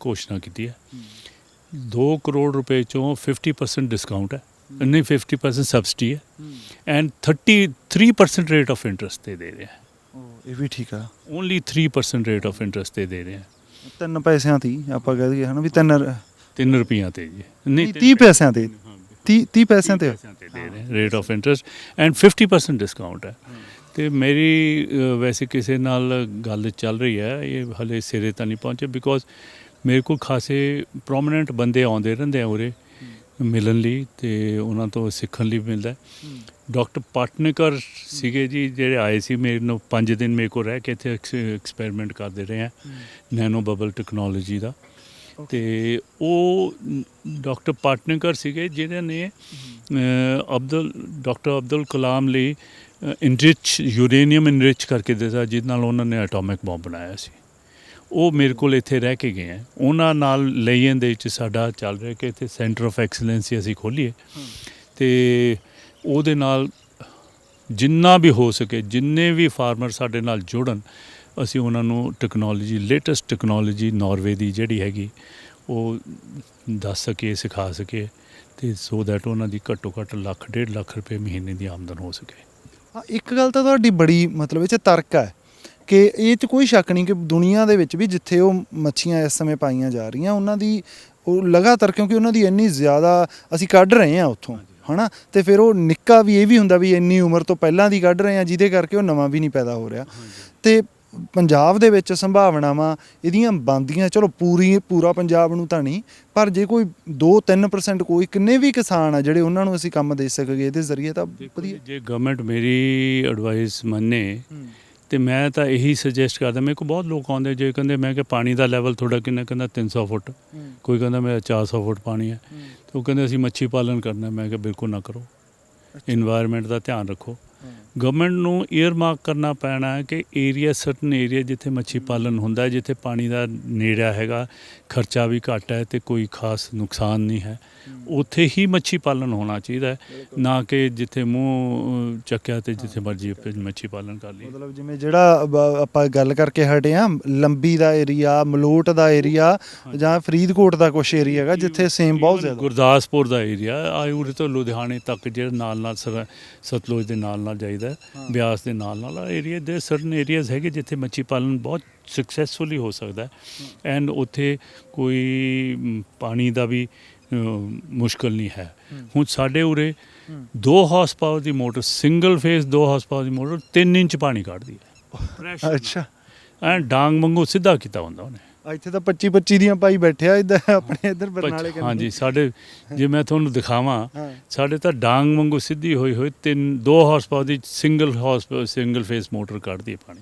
ਘੋਸ਼ਣਾ ਕੀਤੀ ਹੈ। 2 ਕਰੋੜ ਰੁਪਏ 'ਚੋਂ 50% ਡਿਸਕਾਊਂਟ ਹੈ, ਨਹੀਂ 50% ਸਬਸਿਡੀ ਹੈ, ਐਂਡ 33% ਰੇਟ ਆਫ ਇੰਟਰਸਟ 'ਤੇ ਦੇ ਰਹੇ ਹੈ। ਇਹ ਵੀ ਠੀਕ ਆ। ਓਨਲੀ 3% ਰੇਟ ਆਫ ਇੰਟਰਸਟ 'ਤੇ ਦੇ ਰਹੇ ਹੈ। 3 ਪੈਸਿਆਂ ਤੇ ਆਪਾਂ ਕਹਿ ਦਈਏ ਹੈ ਨਾ ਵੀ 3 ਰੁਪਈਆਂ 'ਤੇ ਜੀ, ਨਹੀਂ 30 ਪੈਸਿਆਂ ਤੇ, 30 ਪੈਸਿਆਂ ਤੇ ਦੇ ਰਹੇ rate of interest and 50% discount ਹੈ। ਅਤੇ ਮੇਰੀ ਵੈਸੇ ਕਿਸੇ ਨਾਲ ਗੱਲ ਚੱਲ ਰਹੀ ਹੈ, ਇਹ ਹਲੇ ਸਿਰੇ ਤਾਂ ਨਹੀਂ ਪਹੁੰਚੇ, ਬਿਕੋਜ਼ ਮੇਰੇ ਕੋਲ ਖਾਸੇ ਪ੍ਰੋਮੀਨੈਂਟ ਬੰਦੇ ਆਉਂਦੇ ਰਹਿੰਦੇ ਆ ਉਰੇ ਮਿਲਣ ਲਈ ਅਤੇ ਉਹਨਾਂ ਤੋਂ ਸਿੱਖਣ ਲਈ ਮਿਲਦਾ। ਡਾਕਟਰ ਪਾਟਨੇਕਰ ਸੀਗੇ ਜੀ ਜਿਹੜੇ ਆਏ ਸੀ ਮੇਰੇ ਨੂੰ 5 ਦਿਨ ਮੇਰੇ ਕੋਲ ਰਹਿ ਕੇ ਇੱਥੇ ਐਕਸਪੈਰੀਮੈਂਟ ਕਰਦੇ ਰਹੇ ਆ ਨੈਨੋ ਬਬਲ ਟੈਕਨੋਲੋਜੀ ਦਾ। ਅਤੇ ਉਹ ਡਾਕਟਰ ਪਾਟਨੇਕਰ ਸੀਗੇ ਜਿਹਨਾਂ ਨੇ ਡਾਕਟਰ ਅਬਦੁਲ ਕਲਾਮ ਲਈ ਯੂਰੇਨੀਅਮ ਇਨਰਿਚ ਕਰਕੇ ਦਿੱਤਾ, ਜਿਹਦੇ ਨਾਲ ਉਹਨਾਂ ਨੇ ਐਟੋਮਿਕ ਬੰਬ ਬਣਾਇਆ ਸੀ। ਉਹ ਮੇਰੇ ਕੋਲ ਇੱਥੇ ਰਹਿ ਕੇ ਗਏ ਹੈ। ਉਹਨਾਂ ਨਾਲ ਲਈਨ ਦੇ ਵਿੱਚ ਸਾਡਾ ਚੱਲ ਰਿਹਾ ਕਿ ਇੱਥੇ ਸੈਂਟਰ ਆਫ ਐਕਸਲੈਂਸੀ ਅਸੀਂ ਖੋਲ੍ਹੀਏ ਅਤੇ ਉਹਦੇ ਨਾਲ ਜਿੰਨਾ ਵੀ ਹੋ ਸਕੇ, ਜਿੰਨੇ ਵੀ ਫਾਰਮਰ ਸਾਡੇ ਨਾਲ ਜੁੜਨ, ਅਸੀਂ ਉਹਨਾਂ ਨੂੰ ਟੈਕਨੋਲੋਜੀ, ਲੇਟੈਸਟ ਟੈਕਨੋਲੋਜੀ ਨਾਰਵੇ ਦੀ ਜਿਹੜੀ ਹੈਗੀ ਉਹ ਦੱਸ ਸਕੀਏ, ਸਿਖਾ ਸਕੀਏ, ਅਤੇ ਸੋ ਦੈਟ ਉਹਨਾਂ ਦੀ ਘੱਟੋ ਘੱਟ 1.5 ਲੱਖ ਰੁਪਏ ਮਹੀਨੇ ਦੀ ਆਮਦਨ ਹੋ ਸਕੇ। ਇੱਕ ਗੱਲ ਤਾਂ ਤੁਹਾਡੀ ਬੜੀ ਮਤਲਬ ਇਹ 'ਚ ਤਰਕ ਹੈ ਕਿ ਇਹ 'ਚ ਕੋਈ ਸ਼ੱਕ ਨਹੀਂ ਕਿ ਦੁਨੀਆ ਦੇ ਵਿੱਚ ਵੀ ਜਿੱਥੇ ਉਹ ਮੱਛੀਆਂ ਇਸ ਸਮੇਂ ਪਾਈਆਂ ਜਾ ਰਹੀਆਂ ਉਹਨਾਂ ਦੀ ਉਹ ਲਗਾਤਾਰ, ਕਿਉਂਕਿ ਉਹਨਾਂ ਦੀ ਇੰਨੀ ਜ਼ਿਆਦਾ ਅਸੀਂ ਕੱਢ ਰਹੇ ਹਾਂ ਉੱਥੋਂ, ਹੈ ਨਾ, ਅਤੇ ਫਿਰ ਉਹ ਨਿੱਕਾ ਵੀ ਇਹ ਵੀ ਹੁੰਦਾ ਵੀ ਇੰਨੀ ਉਮਰ ਤੋਂ ਪਹਿਲਾਂ ਦੀ ਕੱਢ ਰਹੇ ਹਾਂ ਜਿਹਦੇ ਕਰਕੇ ਉਹ ਨਵਾਂ ਵੀ ਨਹੀਂ ਪੈਦਾ ਹੋ ਰਿਹਾ। ਅਤੇ ਪੰਜਾਬ ਦੇ ਵਿੱਚ ਸੰਭਾਵਨਾਵਾਂ ਇਹਦੀਆਂ ਬਣਦੀਆਂ, ਚਲੋ ਪੂਰਾ ਪੰਜਾਬ ਨੂੰ ਤਾਂ ਨਹੀਂ, ਪਰ ਜੇ ਕੋਈ 2-3% ਕੋਈ ਕਿੰਨੇ ਵੀ ਕਿਸਾਨ ਆ ਜਿਹੜੇ ਉਹਨਾਂ ਨੂੰ ਅਸੀਂ ਕੰਮ ਦੇ ਸਕੀਏ ਇਹਦੇ ਜ਼ਰੀਏ ਤਾਂ ਵਧੀਆ। ਜੇ ਗਵਰਨਮੈਂਟ ਮੇਰੀ ਐਡਵਾਈਸ ਮੰਨੇ ਅਤੇ ਮੈਂ ਤਾਂ ਇਹੀ ਸੁਜੈਸਟ ਕਰਦਾ। ਮੇਰੇ ਕੋਲ ਬਹੁਤ ਲੋਕ ਆਉਂਦੇ ਜੇ ਕਹਿੰਦੇ ਮੈਂ ਕਿ ਪਾਣੀ ਦਾ ਲੈਵਲ ਤੁਹਾਡਾ ਕਿੰਨਾ, ਕਹਿੰਦਾ 300 ਫੁੱਟ, ਕੋਈ ਕਹਿੰਦਾ ਮੇਰਾ 400 ਫੁੱਟ ਪਾਣੀ ਹੈ, ਅਤੇ ਉਹ ਕਹਿੰਦੇ ਅਸੀਂ ਮੱਛੀ ਪਾਲਣ ਕਰਨਾ। ਮੈਂ ਕਿਹਾ ਬਿਲਕੁਲ ਨਾ ਕਰੋ, ਇਨਵਾਇਰਮੈਂਟ ਦਾ ਧਿਆਨ ਰੱਖੋ, ਗਵਰਨਮੈਂਟ ਨੂੰ ਈਅਰ ਮਾਰਕ ਕਰਨਾ ਪੈਣਾ ਹੈ ਕਿ ਏਰੀਆ ਸਰਟਨ ਏਰੀਆ ਜਿੱਥੇ ਮੱਛੀ ਪਾਲਣ ਹੁੰਦਾ ਹੈ, ਜਿੱਥੇ ਪਾਣੀ ਦਾ ਨੇੜਾ ਹੈਗਾ, ਖਰਚਾ ਵੀ ਘੱਟ ਹੈ ਅਤੇ ਕੋਈ ਖਾਸ ਨੁਕਸਾਨ ਨਹੀਂ ਹੈ, ਉੱਥੇ ਹੀ ਮੱਛੀ ਪਾਲਣ ਹੋਣਾ ਚਾਹੀਦਾ ਹੈ, ਨਾ ਕਿ ਜਿੱਥੇ ਮੂੰਹ ਚੱਕਿਆ ਅਤੇ ਜਿੱਥੇ ਮਰਜ਼ੀ ਮੱਛੀ ਪਾਲਣ ਕਰ ਲਈ। ਮਤਲਬ ਜਿਵੇਂ ਜਿਹੜਾ ਆਪਾਂ ਗੱਲ ਕਰਕੇ ਹਟੇ ਆ, ਲੰਬੀ ਦਾ ਏਰੀਆ, ਮਲੋਟ ਦਾ ਏਰੀਆ ਜਾਂ ਫਰੀਦਕੋਟ ਦਾ ਕੁਛ ਏਰੀਆ ਹੈਗਾ ਜਿੱਥੇ ਸੇਮ ਬਹੁਤ ਜ਼ਿਆਦਾ, ਗੁਰਦਾਸਪੁਰ ਦਾ ਏਰੀਆ ਉਰੇ ਤੋਂ ਲੁਧਿਆਣੇ ਤੱਕ ਜਿਹੜਾ ਨਾਲ ਸਤਲੁਜ ਦੇ ਨਾਲ ਜਾਈਦਾ, ਬਿਆਸ ਦੇ ਨਾਲ ਏਰੀਆ ਦੇ ਸਰਟਨ ਏਰੀਆਜ਼ ਹੈਗੇ ਜਿੱਥੇ ਮੱਛੀ ਪਾਲਣ ਬਹੁਤ ਸਕਸੈਸਫੁਲੀ ਹੋ ਸਕਦਾ ਐਂਡ ਉੱਥੇ ਕੋਈ ਪਾਣੀ ਦਾ ਵੀ ਮੁਸ਼ਕਲ ਨਹੀਂ ਹੈ। ਹੁਣ ਸਾਡੇ ਉਰੇ 2 ਹਾਰਸ ਪਾਵਰ ਦੀ motor, single phase 2 horse power ਦੀ ਮੋਟਰ 3 ਇੰਚ ਪਾਣੀ ਕੱਢਦੀ ਹੈ। ਅੱਛਾ, ਐਂ ਡਾਂਗ ਵਾਂਗੂ ਸਿੱਧਾ ਕੀਤਾ ਹੁੰਦਾ ਉਹਨੇ। ਇੱਥੇ ਤਾਂ 25 ਦੀਆਂ ਪਾਈ ਬੈਠਿਆ ਇੱਧਰ ਆਪਣੇ ਇੱਧਰ ਬਰਨਾਲੇ ਕੰਨੀ। ਹਾਂਜੀ, ਸਾਡੇ ਜੇ ਮੈਂ ਤੁਹਾਨੂੰ ਦਿਖਾਵਾਂ, ਸਾਡੇ ਤਾਂ ਡਾਂਗ ਵਾਂਗੂ ਸਿੱਧੀ ਹੋਈ 2 ਹਾਰਸ ਪਾਵਰ ਦੀ ਸਿੰਗਲ ਫੇਸ ਮੋਟਰ ਕੱਢਦੀ ਹੈ ਪਾਣੀ।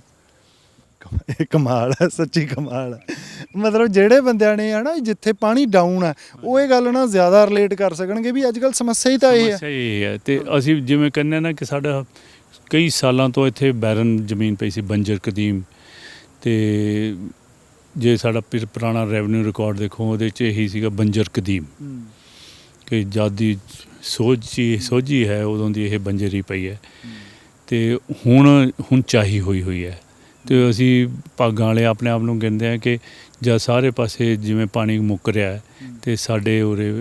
ਇਹ ਕਮਾਲ ਹੈ, ਸੱਚੀ ਕਮਾਲ ਹੈ। ਮਤਲਬ ਜਿਹੜੇ ਬੰਦਿਆਂ ਨੇ ਹਨਾ ਜਿੱਥੇ ਪਾਣੀ ਡਾਊਨ ਹੈ ਉਹ ਇਹ ਗੱਲ ਨਾ ਜ਼ਿਆਦਾ ਰਿਲੇਟ ਕਰ ਸਕਣਗੇ ਵੀ ਅੱਜ ਕੱਲ੍ਹ ਸਮੱਸਿਆ ਹੀ ਤਾਂ ਇਹ ਹੈ। ਸਮੱਸਿਆ ਇਹ ਹੈ ਅਤੇ ਅਸੀਂ ਜਿਵੇਂ ਕਹਿੰਦੇ ਨਾ ਕਿ ਸਾਡਾ ਕਈ ਸਾਲਾਂ ਤੋਂ ਇੱਥੇ ਬੈਰਨ ਜ਼ਮੀਨ ਪਈ ਸੀ, ਬੰਜਰ ਕਦੀਮ, ਅਤੇ ਜੇ ਸਾਡਾ ਪੁਰਾਣਾ ਰੈਵਨਿਊ ਰਿਕਾਰਡ ਦੇਖੋ ਉਹਦੇ 'ਚ ਇਹੀ ਸੀਗਾ ਬੰਜਰ ਕਦੀਮ, ਕਿ ਜਦ ਦੀ ਸੋਝੀ ਹੈ ਉਦੋਂ ਦੀ ਇਹ ਬੰਜਰ ਹੀ ਪਈ ਹੈ, ਅਤੇ ਹੁਣ ਚਾਹੀ ਹੋਈ ਹੈ। ਅਤੇ ਅਸੀਂ ਭਾਗਾਂ ਵਾਲੇ ਆਪਣੇ ਆਪ ਨੂੰ ਕਹਿੰਦੇ ਹਾਂ ਕਿ ਜਦ ਸਾਰੇ ਪਾਸੇ ਜਿਵੇਂ ਪਾਣੀ ਮੁੱਕ ਰਿਹਾ ਹੈ ਅਤੇ ਸਾਡੇ ਉਰੇ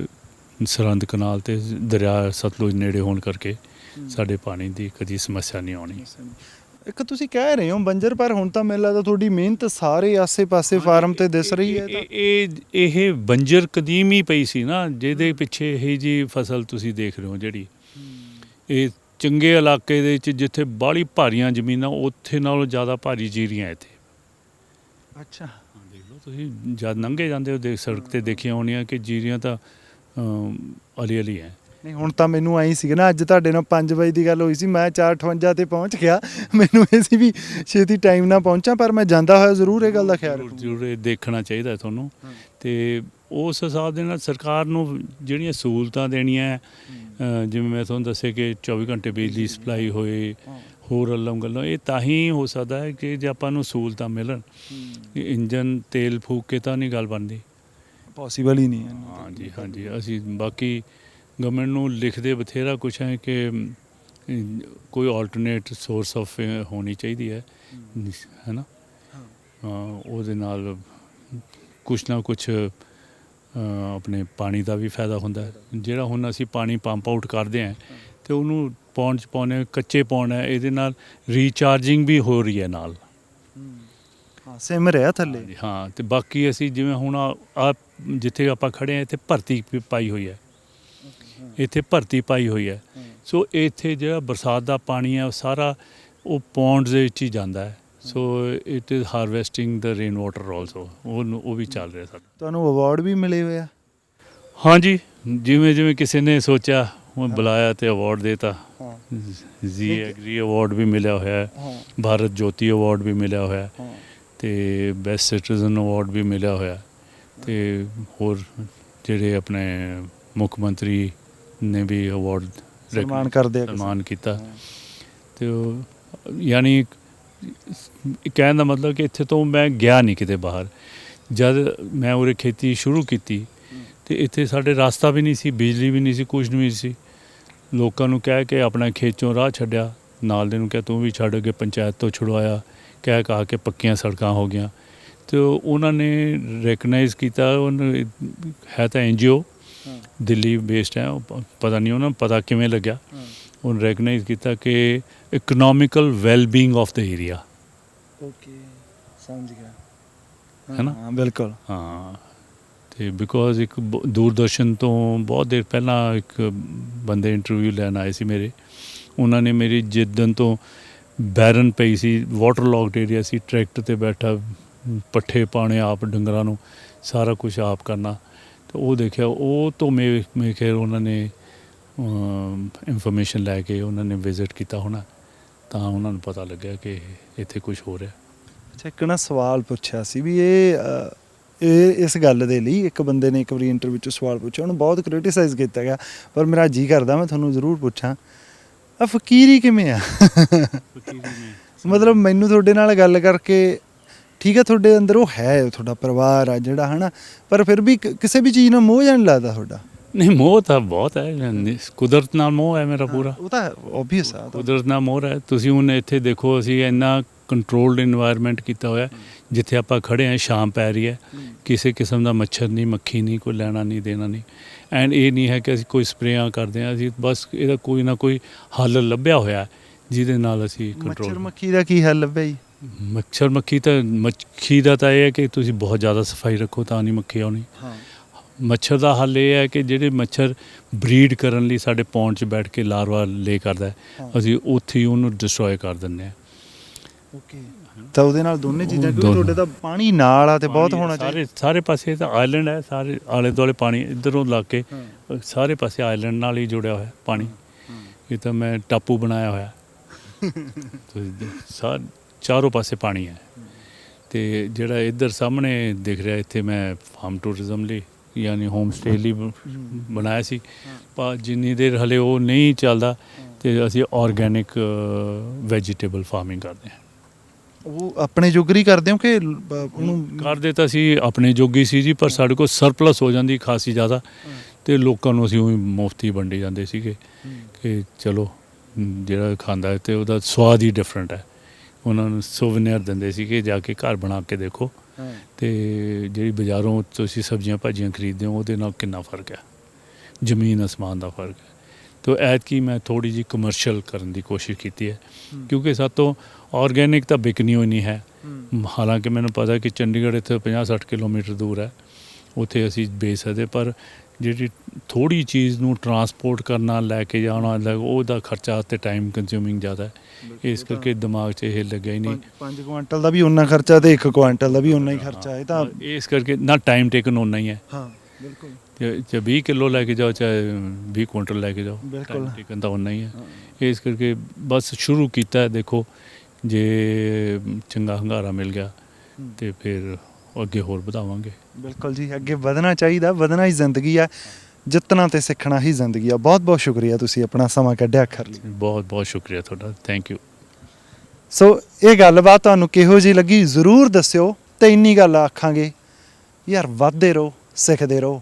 ਸਰਹੰਦ ਕਨਾਲ ਅਤੇ ਦਰਿਆ ਸਤਲੁਜ ਨੇੜੇ ਹੋਣ ਕਰਕੇ ਸਾਡੇ ਪਾਣੀ ਦੀ ਕਦੀ ਸਮੱਸਿਆ ਨਹੀਂ ਆਉਣੀ। ਇੱਕ ਤੁਸੀਂ ਕਹਿ ਰਹੇ ਹੋ ਬੰਜਰ, ਪਰ ਹੁਣ ਤਾਂ ਮੈਨੂੰ ਲੱਗਦਾ ਤੁਹਾਡੀ ਮਿਹਨਤ ਸਾਰੇ ਆਸੇ-ਪਾਸੇ ਫਾਰਮ ਤੇ ਦਿਸ ਰਹੀ ਹੈ। ਇਹ ਬੰਜਰ ਕਦੀਮ ਹੀ ਪਈ ਸੀ ਨਾ, ਜਿਹਦੇ ਪਿੱਛੇ ਇਹ ਜੀ ਫਸਲ ਤੁਸੀਂ ਦੇਖ ਰਹੇ ਹੋ ਜਿਹੜੀ, ਇਹ ਚੰਗੇ ਇਲਾਕੇ ਦੇ ਵਿੱਚ ਜਿੱਥੇ ਬਾਹਲੀ ਭਾਰੀਆਂ ਜ਼ਮੀਨਾਂ ਉੱਥੇ ਨਾਲੋਂ ਜ਼ਿਆਦਾ ਭਾਰੀ ਜੀਰੀਆਂ ਇੱਥੇ। ਅੱਛਾ, ਦੇਖ ਲਓ ਤੁਸੀਂ ਜਦ ਲੰਘੇ ਜਾਂਦੇ ਹੋ ਸੜਕ 'ਤੇ ਦੇਖੀਆਂ ਹੋਣੀਆਂ ਕਿ ਜੀਰੀਆਂ ਤਾਂ ਅਲੀ ਹੈ। ਨਹੀਂ ਹੁਣ ਤਾਂ ਮੈਨੂੰ ਆਈ ਸੀ ਨਾ, ਅੱਜ ਤੁਹਾਡੇ ਨਾਲ 5 ਵਜੇ ਦੀ ਗੱਲ ਹੋਈ ਸੀ, ਮੈਂ 4:58 ਤੇ ਪਹੁੰਚ ਗਿਆ, ਮੈਨੂੰ ਇਹ ਸੀ ਵੀ ਛੇਤੀ ਟਾਈਮ ਨਾਲ ਪਹੁੰਚਾਂ, ਪਰ ਮੈਂ ਜਾਂਦਾ ਹੋਇਆ ਜ਼ਰੂਰ ਇਹ ਗੱਲ ਦਾ ਖਿਆਲ ਰੱਖੂੰ। ਜ਼ਰੂਰ ਇਹ ਦੇਖਣਾ ਚਾਹੀਦਾ ਤੁਹਾਨੂੰ, ਅਤੇ ਉਸ ਹਿਸਾਬ ਦੇ ਨਾਲ ਸਰਕਾਰ ਨੂੰ ਜਿਹੜੀਆਂ ਸਹੂਲਤਾਂ ਦੇਣੀਆਂ, ਜਿਵੇਂ ਮੈਂ ਤੁਹਾਨੂੰ ਦੱਸਿਆ ਕਿ 24 ਘੰਟੇ ਬਿਜਲੀ ਸਪਲਾਈ ਹੋਏ, ਹੋਰ ਗੱਲਾਂ, ਇਹ ਤਾਂ ਹੀ ਹੋ ਸਕਦਾ ਹੈ ਕਿ ਜੇ ਆਪਾਂ ਨੂੰ ਸਹੂਲਤਾਂ ਮਿਲਣ। ਇੰਜਨ ਤੇਲ ਫੂਕ ਕੇ ਤਾਂ ਨਹੀਂ ਗੱਲ ਬਣਦੀ, ਪੋਸੀਬਲ ਹੀ ਨਹੀਂ ਹੈ। ਹਾਂਜੀ, ਅਸੀਂ ਬਾਕੀ ਗਵਰਨਮੈਂਟ ਨੂੰ ਲਿਖਦੇ ਬਥੇਰਾ ਕੁਛ ਹੈ ਕਿ ਕੋਈ ਆਲਟਰਨੇਟ ਸੋਰਸ ਆਫ ਹੋਣੀ ਚਾਹੀਦੀ ਹੈ ਨਾ, ਉਹਦੇ ਨਾਲ ਕੁਛ ਨਾ ਕੁਛ ਆਪਣੇ ਪਾਣੀ ਦਾ ਵੀ ਫਾਇਦਾ ਹੁੰਦਾ ਹੈ। ਜਿਹੜਾ ਹੁਣ ਅਸੀਂ ਪਾਣੀ ਪੰਪ ਆਊਟ ਕਰਦੇ ਹਾਂ ਅਤੇ ਉਹਨੂੰ ਪੌਂਡ 'ਚ ਪਾਉਂਦੇ, ਕੱਚੇ ਪੌਂਡ ਹੈ, ਇਹਦੇ ਨਾਲ ਰੀਚਾਰਜਿੰਗ ਵੀ ਹੋ ਰਹੀ ਹੈ ਨਾਲ, ਸਿਮ ਰਿਹਾ ਥੱਲੇ। ਹਾਂ, ਅਤੇ ਬਾਕੀ ਅਸੀਂ ਜਿਵੇਂ ਹੁਣ ਆ ਜਿੱਥੇ ਆਪਾਂ ਖੜ੍ਹੇ ਹਾਂ ਇੱਥੇ ਭਰਤੀ ਪਾਈ ਹੋਈ ਹੈ, ਸੋ ਇੱਥੇ ਜਿਹੜਾ ਬਰਸਾਤ ਦਾ ਪਾਣੀ ਹੈ ਉਹ ਸਾਰਾ ਉਹ ਪੌਂਡਸ ਦੇ ਵਿੱਚ ਹੀ ਜਾਂਦਾ ਹੈ, so it is harvesting the rain water also, ਉਹ ਵੀ ਚੱਲ ਰਿਹਾ ਸਾਡਾ। ਤੁਹਾਨੂੰ ਅਵਾਰਡ ਵੀ ਮਿਲੇ ਹੋਏ ਆ? ਹਾਂਜੀ, ਜਿਵੇਂ ਕਿਸੇ ਨੇ ਸੋਚਿਆ ਉਹ ਬੁਲਾਇਆ ਅਤੇ ਅਵਾਰਡ ਦੇਤਾ। ਜੀ ਐਗਰੀ ਅਵਾਰਡ ਵੀ ਮਿਲਿਆ ਹੋਇਆ, ਭਾਰਤ ਜੋਤੀ ਅਵਾਰਡ ਵੀ ਮਿਲਿਆ ਹੋਇਆ, ਅਤੇ ਬੈਸਟ ਸਿਟੀਜ਼ਨ ਅਵਾਰਡ ਵੀ ਮਿਲਿਆ ਹੋਇਆ, ਅਤੇ ਹੋਰ ਜਿਹੜੇ ਆਪਣੇ ਮੁੱਖ ਮੰਤਰੀ ਨੇ ਵੀ ਅਵਾਰਡ ਸਨਮਾਨ ਕੀਤਾ। ਅਤੇ ਉਹ ਯਾਨੀ ਕਹਿਣ ਦਾ ਮਤਲਬ ਕਿ ਇੱਥੇ ਤੋਂ ਮੈਂ ਗਿਆ ਨਹੀਂ ਕਿਤੇ ਬਾਹਰ। ਜਦ ਮੈਂ ਉਰੇ ਖੇਤੀ ਸ਼ੁਰੂ ਕੀਤੀ ਅਤੇ ਇੱਥੇ ਸਾਡੇ ਰਸਤਾ ਵੀ ਨਹੀਂ ਸੀ, ਬਿਜਲੀ ਵੀ ਨਹੀਂ ਸੀ, ਕੁਛ ਨਹੀਂ ਸੀ। ਲੋਕਾਂ ਨੂੰ ਕਹਿ ਕੇ ਆਪਣਾ ਖੇਤ 'ਚੋਂ ਰਾਹ ਛੱਡਿਆ, ਨਾਲ ਦੇ ਨੂੰ ਕਿਹਾ ਤੂੰ ਵੀ ਛੱਡ ਕੇ ਪੰਚਾਇਤ ਤੋਂ ਛੁਡਵਾਇਆ, ਕਹਿ ਕਹਾ ਕੇ ਪੱਕੀਆਂ ਸੜਕਾਂ ਹੋ ਗਈਆਂ। ਅਤੇ ਉਹਨਾਂ ਨੇ ਰੈਕਗਨਾਈਜ਼ ਕੀਤਾ, ਉਹਨੂੰ ਹੈ ਤਾਂ NGO ਦਿੱਲੀ ਬੇਸਡ ਹੈ, ਪਤਾ ਨਹੀਂ ਉਹਨਾਂ ਨੂੰ ਪਤਾ ਕਿਵੇਂ ਲੱਗਿਆ, ਉਹਨੂੰ ਰੈਕਗਨਾਈਜ਼ ਕੀਤਾ ਕਿ economical wellbeing of the area. Okay, ਸਮਝ ਗਿਆ, ਹੈ ਨਾ? ਬਿਲਕੁਲ। ਹਾਂ, ਅਤੇ ਬਿਕੋਜ਼ ਇੱਕ ਦੂਰਦਰਸ਼ਨ ਤੋਂ ਬਹੁਤ ਦੇਰ ਪਹਿਲਾਂ ਇੱਕ ਬੰਦੇ ਇੰਟਰਵਿਊ ਲੈਣ ਆਏ ਸੀ ਮੇਰੇ, ਉਹਨਾਂ ਨੇ ਮੇਰੀ ਜਿੱਦਣ ਤੋਂ ਬੈਰਨ ਪਈ ਸੀ, ਵਾਟਰ ਲੌਕਡ ਏਰੀਆ ਸੀ, ਟਰੈਕਟਰ 'ਤੇ ਬੈਠਾ ਪੱਠੇ ਪਾਉਣੇ ਆਪ, ਡੰਗਰਾਂ ਨੂੰ ਸਾਰਾ ਕੁਛ ਆਪ ਕਰਨਾ, ਅਤੇ ਉਹ ਦੇਖਿਆ, ਉਹ ਤੋਂ ਮੇਰੇ ਖਿਆਲ ਉਹਨਾਂ ਨੇ ਇਨਫੋਰਮੇਸ਼ਨ ਲੈ ਕੇ ਉਹਨਾਂ ਨੇ ਵਿਜ਼ਿਟ ਕੀਤਾ ਹੋਣਾ, ਤਾਂ ਉਹਨਾਂ ਨੂੰ ਪਤਾ ਲੱਗਿਆ ਕਿ ਇੱਥੇ ਕੁਛ ਹੋ ਰਿਹਾ। ਅੱਛਾ, ਇੱਕ ਨਾ ਸਵਾਲ ਪੁੱਛਿਆ ਸੀ ਵੀ ਇਹ ਇਸ ਗੱਲ ਦੇ ਲਈ ਇੱਕ ਬੰਦੇ ਨੇ ਇੱਕ ਵਾਰੀ ਇੰਟਰਵਿਊ 'ਚ ਸਵਾਲ ਪੁੱਛਿਆ, ਉਹਨੂੰ ਬਹੁਤ ਕ੍ਰਿਟੀਸਾਈਜ਼ ਕੀਤਾ ਗਿਆ, ਪਰ ਮੇਰਾ ਜੀ ਕਰਦਾ ਮੈਂ ਤੁਹਾਨੂੰ ਜ਼ਰੂਰ ਪੁੱਛਾਂ। ਆ ਫਕੀਰੀ ਕਿਵੇਂ ਆ? ਮਤਲਬ ਮੈਨੂੰ ਤੁਹਾਡੇ ਨਾਲ ਗੱਲ ਕਰਕੇ ਠੀਕ ਹੈ, ਤੁਹਾਡੇ ਅੰਦਰ ਉਹ ਹੈ, ਤੁਹਾਡਾ ਪਰਿਵਾਰ ਆ ਜਿਹੜਾ ਹੈ ਨਾ, ਪਰ ਫਿਰ ਵੀ ਕਿਸੇ ਵੀ ਚੀਜ਼ ਨਾਲ ਮੋਹ ਜਾਂ ਨਹੀਂ ਲੱਗਦਾ ਤੁਹਾਡਾ? ਨਹੀਂ, ਮੋਹ ਤਾਂ ਬਹੁਤ ਹੈ, ਕੁਦਰਤ ਨਾਲ ਮੋਹ ਹੈ ਮੇਰਾ ਪੂਰਾ। ਉਹ ਤਾਂ ਓਬਵੀਅਸ ਆ। ਕੁਦਰਤ ਨਾਲ ਮੋਹ ਹੈ। ਤੁਸੀਂ ਹੁਣ ਇੱਥੇ ਦੇਖੋ, ਅਸੀਂ ਇੰਨਾ ਕੰਟਰੋਲਡ ਇਨਵਾਇਰਨਮੈਂਟ ਕੀਤਾ ਹੋਇਆ, ਜਿੱਥੇ ਆਪਾਂ ਖੜੇ ਹਾਂ ਸ਼ਾਮ ਪੈ ਰਹੀ ਹੈ, ਕਿਸੇ ਕਿਸਮ ਦਾ ਮੱਛਰ ਨਹੀਂ, ਮੱਖੀ ਨਹੀਂ, ਕੋਈ ਲੈਣਾ ਨਹੀਂ ਦੇਣਾ ਨਹੀਂ। ਐਂਡ ਇਹ ਨਹੀਂ ਹੈ ਕਿ ਅਸੀਂ ਕੋਈ ਸਪਰੇਆਂ ਕਰਦੇ ਹਾਂ, ਅਸੀਂ ਬਸ ਇਹਦਾ ਕੋਈ ਨਾ ਕੋਈ ਹੱਲ ਲੱਭਿਆ ਹੋਇਆ ਜਿਹਦੇ ਨਾਲ ਅਸੀਂ ਮੱਛਰ ਕੰਟਰੋਲ। ਮੱਖੀ ਦਾ ਕੀ ਹੱਲ ਲੱਭਿਆ ਜੀ? ਮੱਖੀ ਦਾ ਤਾਂ ਇਹ ਹੈ ਕਿ ਤੁਸੀਂ ਬਹੁਤ ਜ਼ਿਆਦਾ ਸਫਾਈ ਰੱਖੋ ਤਾਂ ਨਹੀਂ ਮੱਖੀ ਆਉਣੀ। ਹਾਂ। ਮੱਛਰ ਦਾ ਹੱਲ ਇਹ ਹੈ ਕਿ ਜਿਹੜੇ ਮੱਛਰ ਬਰੀਡ ਕਰਨ ਲਈ ਸਾਡੇ ਪੌਂਡ 'ਚ ਬੈਠ ਕੇ ਲਾਰਵਾ ਲੇ ਕਰਦਾ ਹੈ, ਅਸੀਂ ਉੱਥੇ ਹੀ ਉਹਨੂੰ ਡਿਸਟਰੋਏ ਕਰ ਦਿੰਦੇ ਹਾਂ। ਓਕੇ, ਤਾਂ ਉਹਦੇ ਨਾਲ ਦੋਨੇ ਚੀਜ਼ਾਂ, ਕਿਉਂਕਿ ਤੁਹਾਡੇ ਤਾਂ ਪਾਣੀ ਨਾਲ ਆ ਤੇ ਬਹੁਤ ਹੋਣਾ ਚਾਹੀਦਾ। ਸਾਰੇ ਪਾਸੇ ਤਾਂ ਆਈਲੈਂਡ ਹੈ, ਸਾਰੇ ਆਲੇ ਦੁਆਲੇ ਪਾਣੀ ਇੱਧਰੋਂ ਲਾ ਕੇ ਸਾਰੇ ਪਾਸੇ ਆਈਲੈਂਡ ਨਾਲ ਹੀ ਜੁੜਿਆ ਹੋਇਆ ਪਾਣੀ। ਇਹ ਤਾਂ ਮੈਂ ਟਾਪੂ ਬਣਾਇਆ ਹੋਇਆ, ਚਾਰੋਂ ਪਾਸੇ ਪਾਣੀ ਹੈ। ਤੇ ਜਿਹੜਾ ਇੱਧਰ ਸਾਹਮਣੇ ਦਿਖ ਰਿਹਾ, ਇੱਥੇ ਮੈਂ ਫਾਰਮ ਟੂਰਿਜ਼ਮ ਲਈ ਯਾਨੀ ਹੋਮ ਸਟੇ ਲਈ ਬਣਾਇਆ ਸੀ, ਪਰ ਜਿੰਨੀ ਦੇਰ ਹਲੇ ਉਹ ਨਹੀਂ ਚੱਲਦਾ ਤੇ ਅਸੀਂ ਆਰਗੈਨਿਕ ਵੈਜੀਟੇਬਲ ਫਾਰਮਿੰਗ ਕਰਦੇ ਹਾਂ। ਉਹ ਆਪਣੇ ਜੋਗਰੀ ਕਰਦੇ ਹੋ ਕਿ ਉਹਨੂੰ ਕਰਦੇ ਤਾਂ ਅਸੀਂ ਆਪਣੇ ਜੋਗੀ ਸੀ ਜੀ, ਪਰ ਸਾਡੇ ਕੋਲ ਸਰਪਲਸ ਹੋ ਜਾਂਦੀ ਖਾਸੀ ਜ਼ਿਆਦਾ, ਤੇ ਲੋਕਾਂ ਨੂੰ ਅਸੀਂ ਉਹੀ ਮੁਫਤ ਹੀ ਵੰਡੇ ਜਾਂਦੇ ਸੀਗੇ ਕਿ ਚਲੋ ਜਿਹੜਾ ਖਾਂਦਾ ਹੈ ਤੇ ਉਹਦਾ ਸਵਾਦ ਹੀ ਡਿਫਰੈਂਟ ਹੈ। ਉਹਨਾਂ ਨੂੰ ਸੋਵੀਨੀਅਰ ਦਿੰਦੇ ਸੀਗੇ, ਜਾ ਕੇ ਘਰ ਬਣਾ ਕੇ ਦੇਖੋ, ਤੇ ਜਿਹੜੀ ਬਾਜ਼ਾਰੋਂ ਤੁਸੀਂ ਸਬਜ਼ੀਆਂ ਭਾਜੀਆਂ ਖਰੀਦਦੇ ਹੋ ਉਹਦੇ ਨਾਲ ਕਿੰਨਾ ਫਰਕ ਹੈ, ਜ਼ਮੀਨ ਅਸਮਾਨ ਦਾ ਫਰਕ ਹੈ। ਤੋ ਐਤਕੀ ਮੈਂ ਥੋੜ੍ਹੀ ਜਿਹੀ ਕਮਰਸ਼ੀਅਲ ਕਰਨ ਦੀ ਕੋਸ਼ਿਸ਼ ਕੀਤੀ ਹੈ, ਕਿਉਂਕਿ ਸਾਤੋਂ ਆਰਗੈਨਿਕ ਤਾਂ ਵਿਕਣੀ ਹੋਈ ਨਹੀਂ ਹੈ। ਹਾਲਾਂਕਿ ਮੈਨੂੰ ਪਤਾ ਕਿ ਚੰਡੀਗੜ੍ਹ ਇੱਥੇ 50-60 ਕਿਲੋਮੀਟਰ ਦੂਰ ਹੈ, ਉੱਥੇ ਅਸੀਂ ਵੇਚ ਸਕਦੇ, ਪਰ ਜਿਹੜੀ ਥੋੜ੍ਹੀ ਚੀਜ਼ ਨੂੰ ਟਰਾਂਸਪੋਰਟ ਕਰਨਾ, ਲੈ ਕੇ ਜਾਣਾ, ਉਹਦਾ ਖਰਚਾ ਤੇ ਟਾਈਮ ਕੰਜ਼ਿਊਮਿੰਗ ਜ਼ਿਆਦਾ ਹੈ। ਇਸ ਕਰਕੇ ਦਿਮਾਗ 'ਚ ਇਹ ਲੱਗਿਆ ਹੀ ਨਹੀਂ। 5 ਕੁਆਂਟਲ ਦਾ ਵੀ ਉਨਾ ਖਰਚਾ ਤੇ 1 ਕੁਆਂਟਲ ਦਾ ਵੀ ਉਨਾ ਹੀ ਖਰਚਾ ਹੈ, ਤਾਂ ਇਸ ਕਰਕੇ ਨਾ ਟਾਈਮ ਟੇਕਨ ਉਨਾ ਹੀ ਹੈ। ਹਾਂ ਬਿਲਕੁਲ, ਚਾਹੇ 20 ਕਿਲੋ ਲੈ ਕੇ ਜਾਓ, ਚਾਹੇ 20 ਕੁਆਂਟਲ ਲੈ ਕੇ ਜਾਓ, ਬਿਲਕੁਲ ਟੇਕਨ ਤਾਂ ਉਨਾ ਹੀ ਹੈ। ਇਸ ਕਰਕੇ ਬਸ ਸ਼ੁਰੂ ਕੀਤਾ, ਦੇਖੋ ਜੇ ਚੰਗਾ ਹੰਗਾਰਾ ਮਿਲ ਗਿਆ ਤੇ ਫਿਰ ਅੱਗੇ ਹੋਰ ਵਧਾਵਾਂਗੇ। ਬਿਲਕੁਲ ਜੀ, ਅੱਗੇ ਵਧਣਾ ਚਾਹੀਦਾ, ਵਧਣਾ ਹੀ ਜ਼ਿੰਦਗੀ ਆ, ਜਿੱਤਣਾ ਤੇ ਸਿੱਖਣਾ ਹੀ ਜ਼ਿੰਦਗੀ ਆ। ਬਹੁਤ ਬਹੁਤ ਸ਼ੁਕਰੀਆ, ਤੁਸੀਂ ਆਪਣਾ ਸਮਾਂ ਕੱਢਿਆ ਅੱਖਰ ਲਈ। ਬਹੁਤ ਬਹੁਤ ਸ਼ੁਕਰੀਆ ਤੁਹਾਡਾ, ਥੈਂਕ ਯੂ। ਸੋ ਇਹ ਗੱਲਬਾਤ ਤੁਹਾਨੂੰ ਕਿਹੋ ਜਿਹੀ ਲੱਗੀ ਜ਼ਰੂਰ ਦੱਸਿਓ, ਤੇ ਇੰਨੀ ਗੱਲ ਆਖਾਂਗੇ ਯਾਰ, ਵੱਧਦੇ ਰਹੋ, ਸਿੱਖਦੇ ਰਹੋ।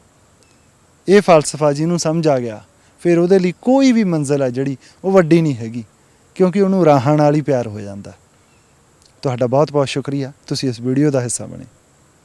ਇਹ ਫਲਸਫਾ ਜਿਹਨੂੰ ਸਮਝ ਆ ਗਿਆ, ਫਿਰ ਉਹਦੇ ਲਈ ਕੋਈ ਵੀ ਮੰਜ਼ਿਲ ਹੈ ਜਿਹੜੀ ਉਹ ਵੱਡੀ ਨਹੀਂ ਹੈਗੀ, ਕਿਉਂਕਿ ਉਹਨੂੰ ਰਾਹਾਂ ਨਾਲ ਹੀ ਪਿਆਰ ਹੋ ਜਾਂਦਾ। ਤੁਹਾਡਾ ਬਹੁਤ ਬਹੁਤ ਸ਼ੁਕਰੀਆ, ਤੁਸੀਂ ਇਸ ਵੀਡੀਓ ਦਾ ਹਿੱਸਾ ਬਣੇ।